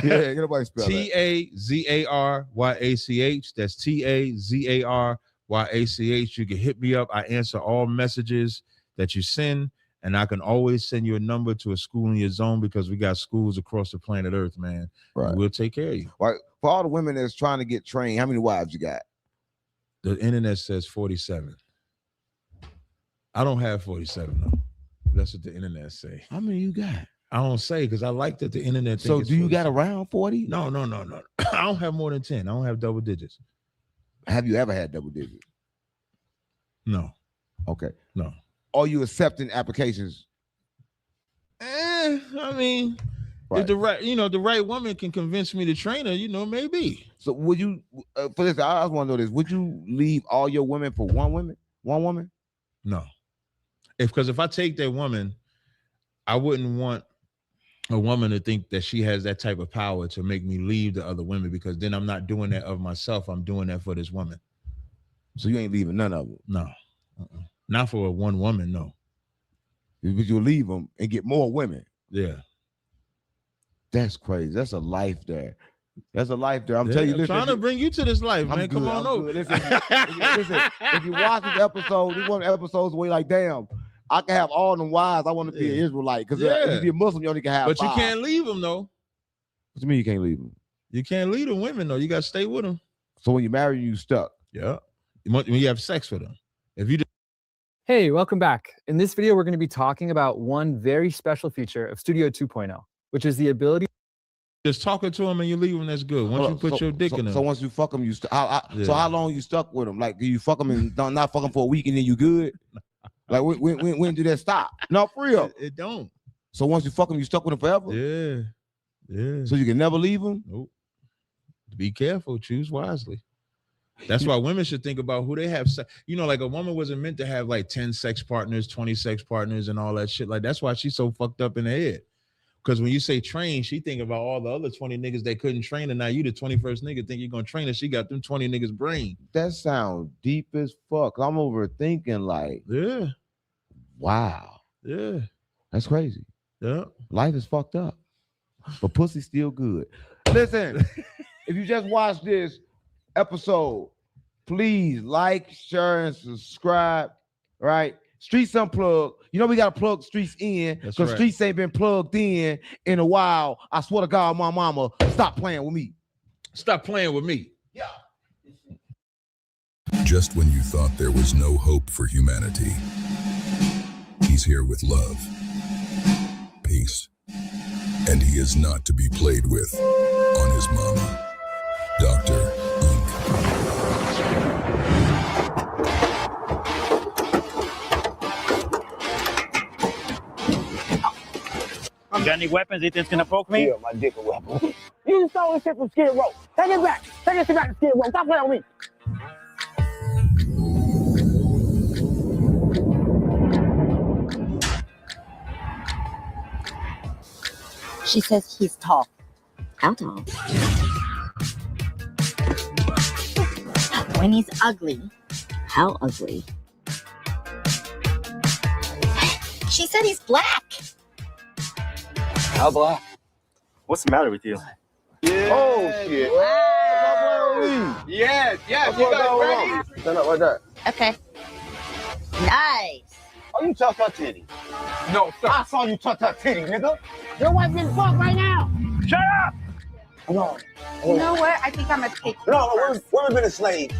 Can't nobody spell that. Tazaryach. That's Tazaryach. You can hit me up. I answer all messages that you send, and I can always send you a number to a school in your zone, because we got schools across the planet Earth, man. Right. We'll take care of you. Right. For all the women that's trying to get trained, how many wives you got? The internet says 47. I don't have 47 though. That's what the internet say. How many you got? I don't say, because I like that the internet. So do you got around 40? No. I don't have more than 10. I don't have double digits. Have you ever had double digits? No. Okay. No. Are you accepting applications? I mean, if the right woman can convince me to train her, maybe. So would you, for this, I just want to know this, would you leave all your women for one woman? No. Because if I take that woman, I wouldn't want a woman to think that she has that type of power to make me leave the other women, because then I'm not doing that of myself. I'm doing that for this woman. So you ain't leaving none of them? No. Not for one woman, no. But you'll leave them and get more women? Yeah. That's crazy. That's a life there. That's a life there. I'm telling you, listen, trying to bring you to this life, man. Good, Come on over. Listen, if you watch this episode, this one of the episodes where you're like, damn, I can have all them wives. I want to be an Israelite. Because if you be a Muslim, you only can have But 5. you can't leave them, though. What do you mean you can't leave them? You can't leave the women, though. You got to stay with them. So when you marry, you stuck? Yeah. when you have sex with them. If you Hey, welcome back. In this video, we're going to be talking about one very special feature of Studio 2.0, which is the ability. just talking to them and you leave them, that's good. Once you put your dick in them. So once you fuck them, so how long you stuck with them? Like, do you fuck them and not fuck them for a week and then you good? Like, when do that stop? No, for real. It don't. So once you fuck them, you stuck with them forever? Yeah. Yeah. So you can never leave them? Nope. Be careful. Choose wisely. That's why women should think about who they have. You know, like a woman wasn't meant to have like 10 sex partners, 20 sex partners, and all that shit. Like, that's why she's so fucked up in the head. Because when you say train, she think about all the other 20 niggas they couldn't train, and now you the 21st nigga think you're gonna train her. She got them 20 niggas brain. That sounds deep as fuck. I'm overthinking, like, yeah. Wow. Yeah. That's crazy. Yeah. Life is fucked up. But pussy's still good. Listen, if you just watched this episode, please like, share, and subscribe. Right? Streets Unplugged. You know we gotta plug Streets in because Streets ain't been plugged in a while. I swear to God, my mama, stop playing with me. Stop playing with me. Yeah. Just when you thought there was no hope for humanity, he's here with love, peace, and he is not to be played with on his mama, Dr. You got any weapons you think's gonna poke me? Yeah, my dick a weapon. You stole this shit from Skid Row. Take it back. Take this shit back to Skid Row. Stop playing with me. She says he's tall. How tall? When he's ugly. How ugly? She said he's black. How black? What's the matter with you? Yeah. Oh, shit. Wow. Yes, yes. You guys ready? Stand up right there. Okay. Nice. Oh, you touched her titty. No, sir. I saw you touch her titty, nigga. Your wife getting fucked right now. Shut up. Come on. You know what? I think I'm gonna take you. No, women been enslaved.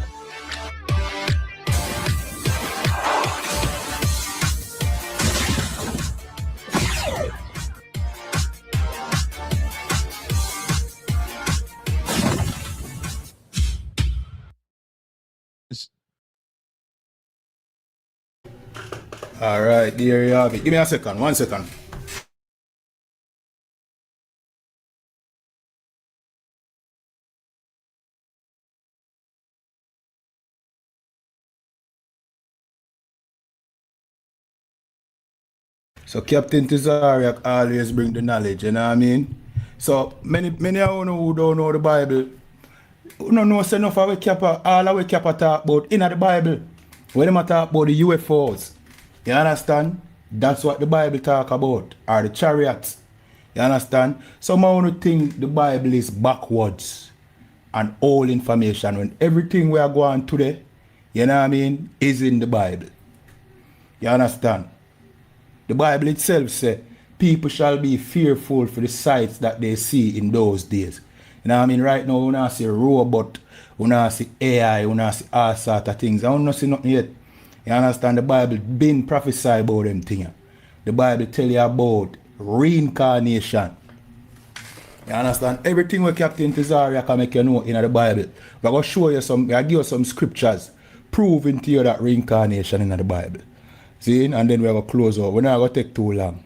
All right, there you have it. Give me a second, 1 second. So Captain Tazaryach always bring the knowledge, you know what I mean? So many of you who don't know the Bible, you don't know enough of all our Kappa talk about in the Bible. When they talk about the UFOs, you understand? That's what the Bible talk about, or the chariots. You understand? Some of you think the Bible is backwards and all information when everything we are going today, you know what I mean, is in the Bible. You understand? The Bible itself says people shall be fearful for the sights that they see in those days. You know what I mean? Right now, we don't see robot, we don't see AI, we don't see all sort of things. I don't see nothing yet. You understand? The Bible been prophesied about them things. The Bible tell you about reincarnation. You understand? Everything what Captain Tazaryach can make you know in the Bible. We're going to show you some, I give you some scriptures proving to you that reincarnation in the Bible. See? And then we're going to close out. We're not going to take too long.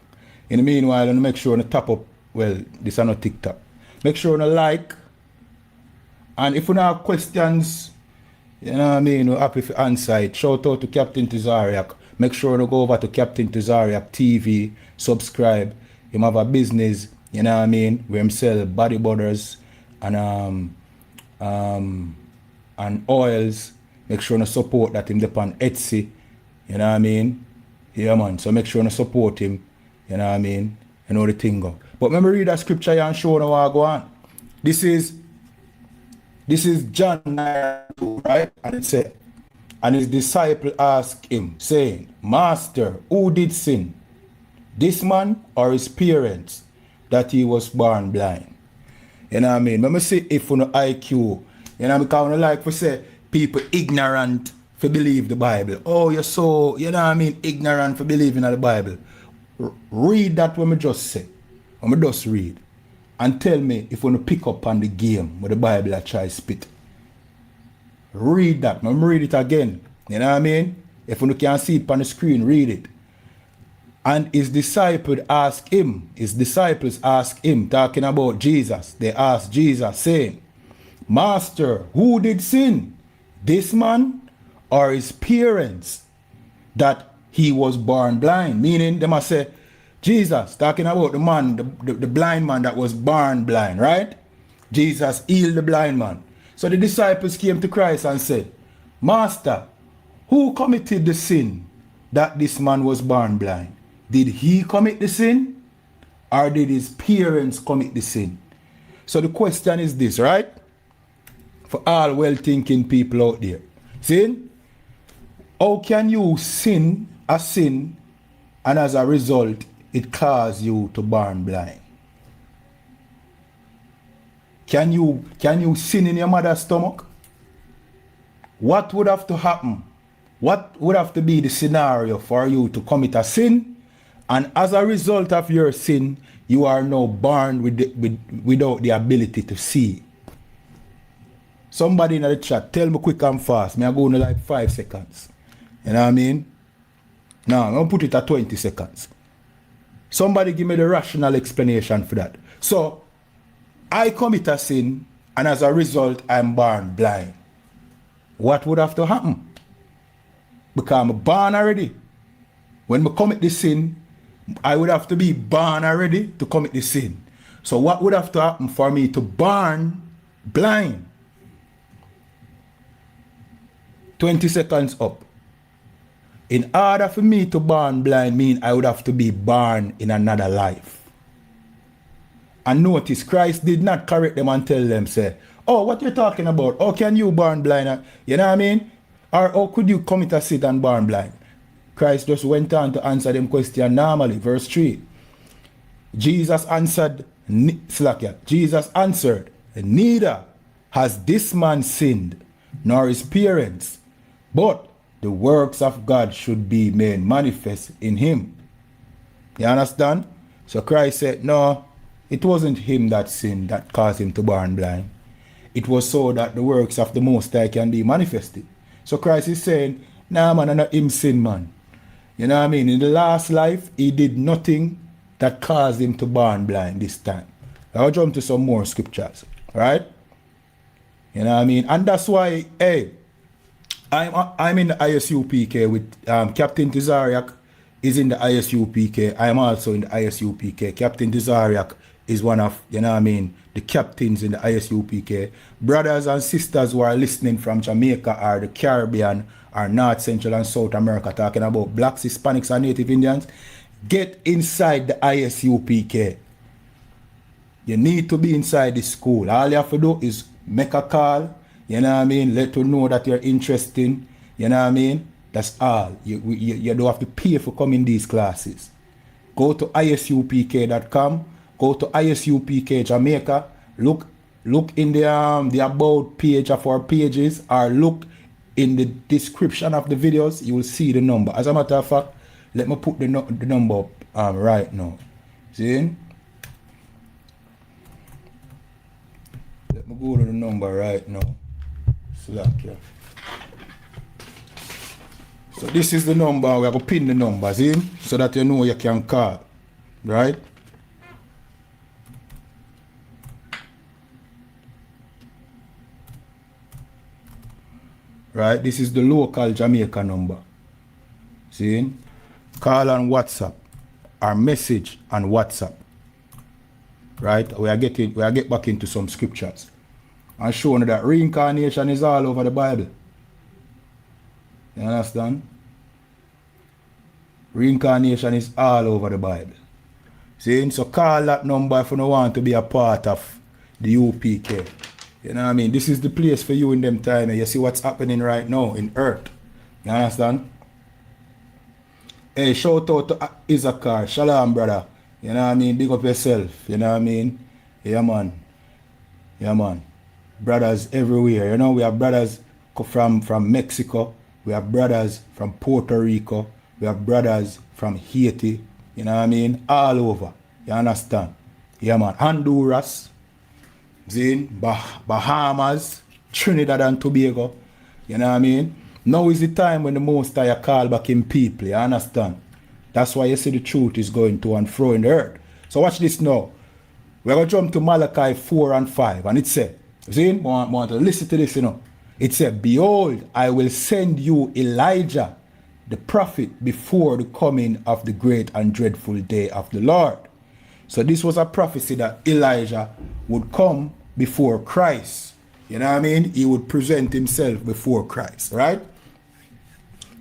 In the meanwhile, I'm make sure to tap up, well, this is not TikTok. Make sure to like. And if you have questions, you know what I mean, we're happy to answer it. Shout out to Captain Tazaryach. Make sure to go over to Captain Tazaryach TV, subscribe. He have a business, you know what I mean, where him sell body butters and oils. Make sure to support that him depend Etsy. You know what I mean? Yeah, man. So make sure to support him. You know what I mean? You know the thing go. But let me read that scripture here and show you what I go on. This is John 9:2, right? And it said, and his disciple asked him, saying, Master, who did sin? This man or his parents, that he was born blind? You know what I mean? Let me see if you know IQ. You know, because I like to say people ignorant to believe the Bible. Oh, you're so, you know what I mean, ignorant for believing in the Bible. Read that when I just say. When I just read. And tell me if you want to pick up on the game with the Bible I try spit. Read that. Let me read it again. You know what I mean? If you can't see it on the screen, read it. And his disciples ask him, talking about Jesus. They ask Jesus, saying, Master, who did sin? This man or his parents, that he was born blind? Meaning, they must say, Jesus, talking about the man, the blind man that was born blind, right? Jesus healed the blind man. So the disciples came to Christ and said, Master, who committed the sin that this man was born blind? Did he commit the sin? Or did his parents commit the sin? So the question is this, right? For all well-thinking people out there. See? How can you sin a sin and as a result it cause you to born blind? Can you sin in your mother's stomach? What would have to happen? What would have to be the scenario for you to commit a sin? And as a result of your sin, you are now born without the ability to see. Somebody in the chat, tell me quick and fast. Me I go in like 5 seconds. You know what I mean? Now, I'm going to put it at 20 seconds. Somebody give me the rational explanation for that. So, I commit a sin, and as a result, I'm born blind. What would have to happen? Because I'm born already. When I commit the sin, I would have to be born already to commit the sin. So what would have to happen for me to born blind? 20 seconds up. In order for me to born blind mean I would have to be born in another life. And notice, Christ did not correct them and tell them, say, oh, what you're talking about? How can you born blind? You know what I mean? Or how could you commit a sin and born blind? Christ just went on to answer them question normally. Verse 3. Jesus answered, neither has this man sinned, nor his parents, but the works of God should be made manifest in him. You understand? So Christ said, no, it wasn't him that sinned that caused him to born blind. It was so that the works of the Most High can be manifested. So Christ is saying, nah man, not him sin man. You know what I mean? In the last life, he did nothing that caused him to born blind this time. I'll jump to some more scriptures, right? You know what I mean? And that's why, hey, I'm in the ISUPK with Captain Tazaryach is in the ISUPK. I am also in the ISUPK. Captain Tazaryach is one of, you know what I mean, the captains in the ISUPK. Brothers and sisters who are listening from Jamaica or the Caribbean or North, Central and South America talking about blacks, Hispanics and Native Indians, get inside the ISUPK. You need to be inside the school. All you have to do is make a call, you know what I mean, let you know that you're interested, you know what I mean, that's all. You don't have to pay for coming these classes. Go to isupk.com, go to ISUPK Jamaica, look in the about page of our pages, or look in the description of the videos, you will see the number. As a matter of fact, let me put the number up right now. See? Let me go to the number right now. Slack. So this is the number. We have to pin the numbers in so that you know you can call. Right? Right? This is the local Jamaica number. See? Call on WhatsApp or message on WhatsApp. Right? We are get back into some scriptures and showing that reincarnation is all over the Bible. You understand? Reincarnation is all over the Bible. See? So call that number if you don't want to be a part of the UPK. You know what I mean? This is the place for you in them time. You see what's happening right now in Earth. You understand? Hey, shout out to Issachar. Shalom, brother. You know what I mean? Big up yourself. You know what I mean? Yeah, man. Yeah, man. Brothers everywhere. You know, we have brothers from Mexico. We have brothers from Puerto Rico. We have brothers from Haiti. You know what I mean? All over. You understand? Yeah, man. Honduras, Bahamas, Trinidad and Tobago. You know what I mean? Now is the time when the Most High call back in people. You understand? That's why you see the truth is going to and fro in the earth. So watch this now. We're going to jump to Malachi 4 and 5. And it said, see, want to listen to this, you know. It said, behold, I will send you Elijah, the prophet, before the coming of the great and dreadful day of the Lord. So this was a prophecy that Elijah would come before Christ. You know what I mean? He would present himself before Christ, right?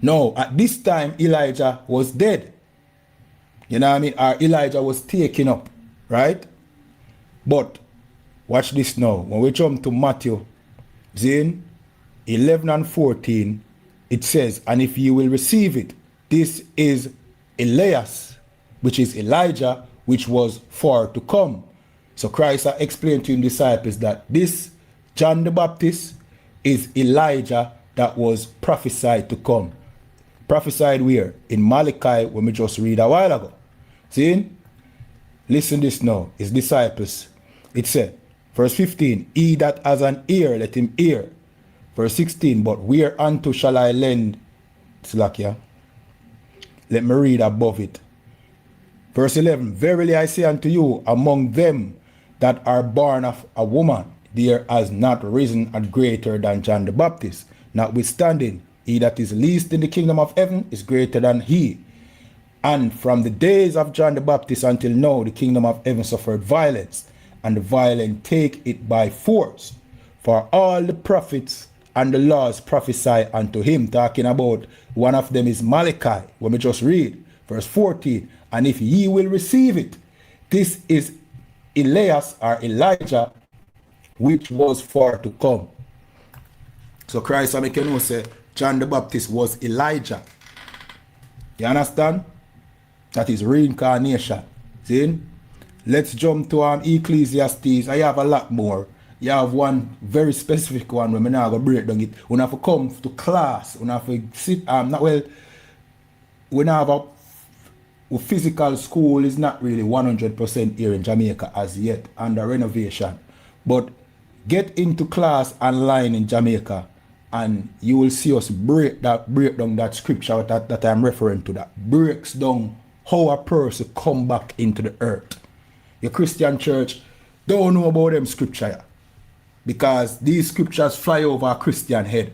Now, at this time, Elijah was dead. You know what I mean? Or Elijah was taken up, right? But watch this now. When we jump to Matthew 11 and 14, it says, and if you will receive it, this is Elias, which is Elijah, which was for to come. So Christ explained to his disciples that this John the Baptist is Elijah that was prophesied to come. Prophesied where? In Malachi, when we just read a while ago. See? Listen this now. His disciples. It said, verse 15, he that has an ear, let him hear. Verse 16, but whereunto shall I lend? Slakia. Let me read above it. Verse 11, verily I say unto you, among them that are born of a woman, there has not risen a greater than John the Baptist. Notwithstanding, he that is least in the kingdom of heaven is greater than he. And from the days of John the Baptist until now, the kingdom of heaven suffered violence, and the violent take it by force. For all the prophets and the laws prophesy unto him. Talking about one of them is Malachi, when we just read, verse 14. And if ye will receive it, this is Elias or Elijah, which was for to come. So Christ, I make you know, say, John the Baptist was Elijah. You understand? That is reincarnation. See? Let's jump to Ecclesiastes. I have a lot more. You have one very specific one when I'm not going to break down it. We have to come to class. We have to sit. We have a physical school is not really 100% here in Jamaica as yet, under renovation. But get into class online in Jamaica and you will see us break down that scripture that I'm referring to, that breaks down how a person come back into the earth. Your Christian church don't know about them scripture because these scriptures fly over a Christian head.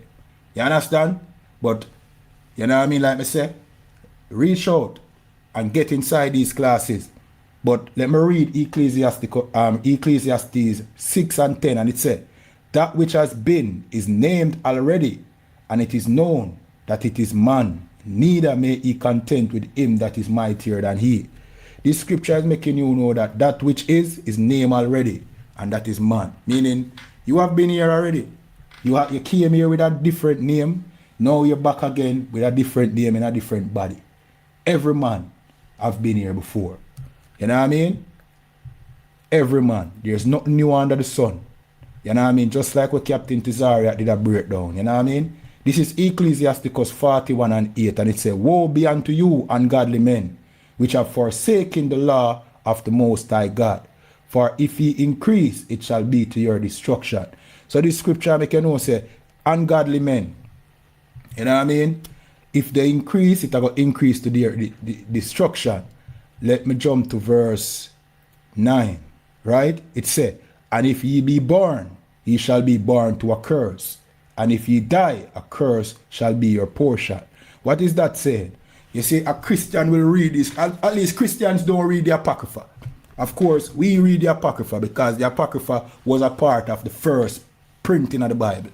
You understand? But you know what I mean, like I say, reach out and get inside these classes. But let me read Ecclesiastes 6 and 10, and it said, that which has been is named already, and it is known that it is man, neither may he contend with him that is mightier than he. This scripture is making you know that that which is named already, and that is man. Meaning, you have been here already. You came here with a different name, now you're back again with a different name and a different body. Every man have been here before. You know what I mean? Every man. There's nothing new under the sun. You know what I mean? Just like what Captain Tazaryach did a breakdown. You know what I mean? This is Ecclesiasticus 41 and 8. And it says, woe be unto you, ungodly men, which have forsaken the law of the Most High God. For if ye increase, it shall be to your destruction. So this scripture make you know, say, ungodly men. You know what I mean? If they increase, it will increase to their destruction. Let me jump to verse 9, right? It said, and if ye be born, ye shall be born to a curse. And if ye die, a curse shall be your portion. What is that saying? You see, a Christian will read this. At least Christians don't read the Apocrypha. Of course, we read the Apocrypha because the Apocrypha was a part of the first printing of the Bible.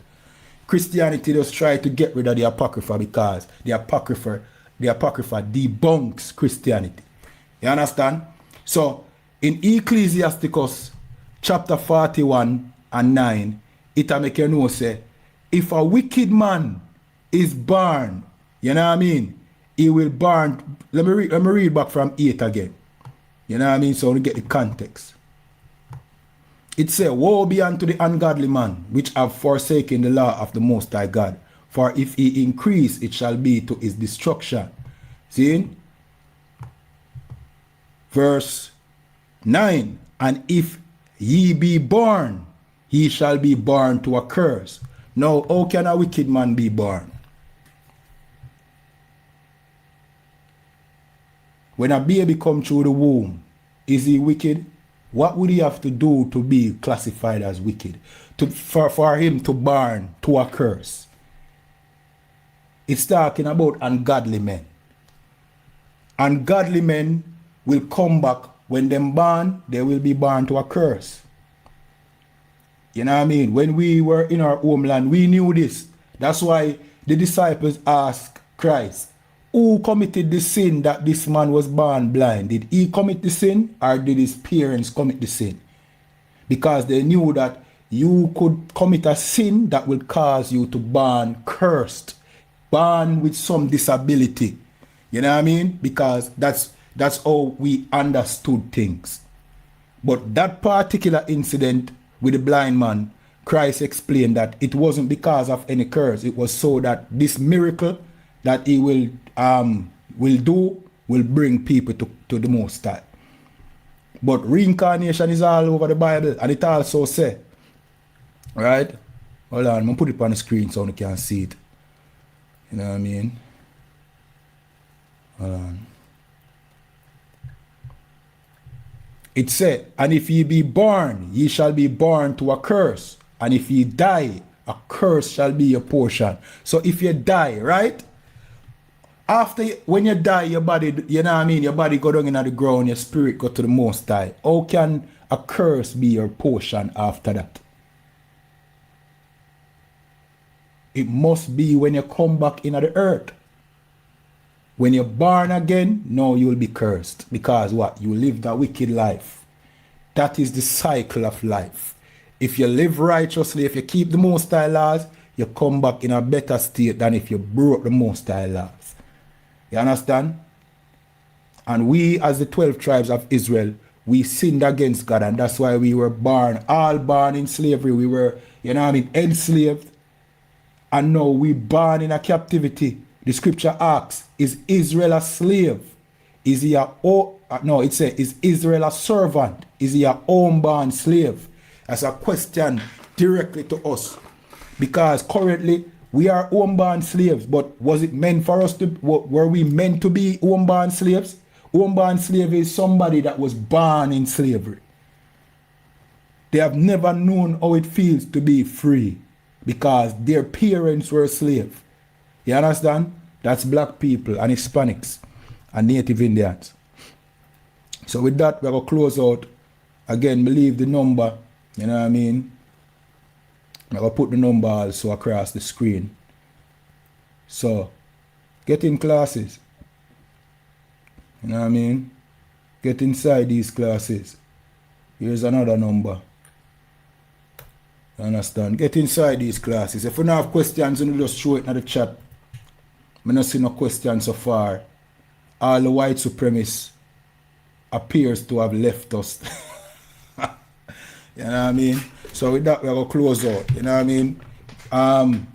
Christianity just tried to get rid of the Apocrypha because the Apocrypha debunks Christianity. You understand? So, in Ecclesiasticus chapter 41 and 9, it make you know, say, if a wicked man is born, you know what I mean? He will burn. Let me read back from 8 again. You know what I mean? So we get the context. It says, woe be unto the ungodly man, which have forsaken the law of the Most High God, For if he increase, it shall be to his destruction. See? Verse 9. And if ye be born, he shall be born to a curse. Now, how can a wicked man be born? When a baby come through the womb, is he wicked? What would he have to do to be classified as wicked? For him to born to a curse. It's talking about ungodly men. Ungodly men will come back. When them born, they will be born to a curse. You know what I mean? When we were in our homeland, we knew this. That's why the disciples asked Christ, who committed the sin that this man was born blind? Did he commit the sin or did his parents commit the sin? Because they knew that you could commit a sin that will cause you to born cursed, born with some disability. You know what I mean? Because that's how we understood things. But that particular incident with the blind man, Christ explained that it wasn't because of any curse. It was so that this miracle that he will bring people to the Most High. But reincarnation is all over the Bible, and it also says, right? Hold on, I'm gonna put it on the screen so you can see it. You know what I mean? Hold on. It said, and if ye be born, ye shall be born to a curse. And if ye die, a curse shall be your portion. So if you die, right? After, when you die, your body, you know what I mean? Your body go down in the ground, your spirit go to the Most High. How can a curse be your portion after that? It must be when you come back into the earth. When you're born again, no, you will be cursed. Because what? You lived a wicked life. That is the cycle of life. If you live righteously, if you keep the Most High laws, you come back in a better state than if you broke the Most High laws. You understand? And we, as the 12 tribes of Israel, we sinned against God, and that's why we were born, all born in slavery. We were, you know what I mean, enslaved. And now we born in a captivity. The scripture asks, is Israel a slave? Is he a, no, it says, is Israel a servant? Is he a homeborn slave? That's a question directly to us. Because currently, we are homeborn slaves, but was it meant for us to, were we meant to be homeborn slaves? Homeborn slave is somebody that was born in slavery. They have never known how it feels to be free because their parents were slaves. You understand? That's black people and Hispanics and Native Indians. So with that, we're going to close out. Again, leave the number, you know what I mean? I'm going to put the number also across the screen. So, get in classes. You know what I mean? Get inside these classes. Here's another number. You understand? Get inside these classes. If you don't have questions, you just show it in the chat. I don't see no questions so far. All the white supremacists appears to have left us. You know what I mean? So with that, we're going to close out. You know what I mean?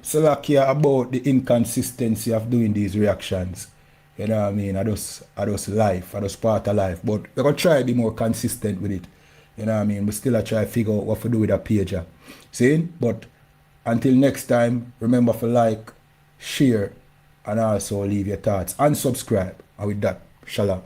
Salakia about the inconsistency of doing these reactions. You know what I mean? I just life. I just part of life. But we're going to try to be more consistent with it. You know what I mean? We still try to figure out what to do with a pager. See? But until next time, remember to like, share, and also leave your thoughts. And subscribe. And with that, shalom.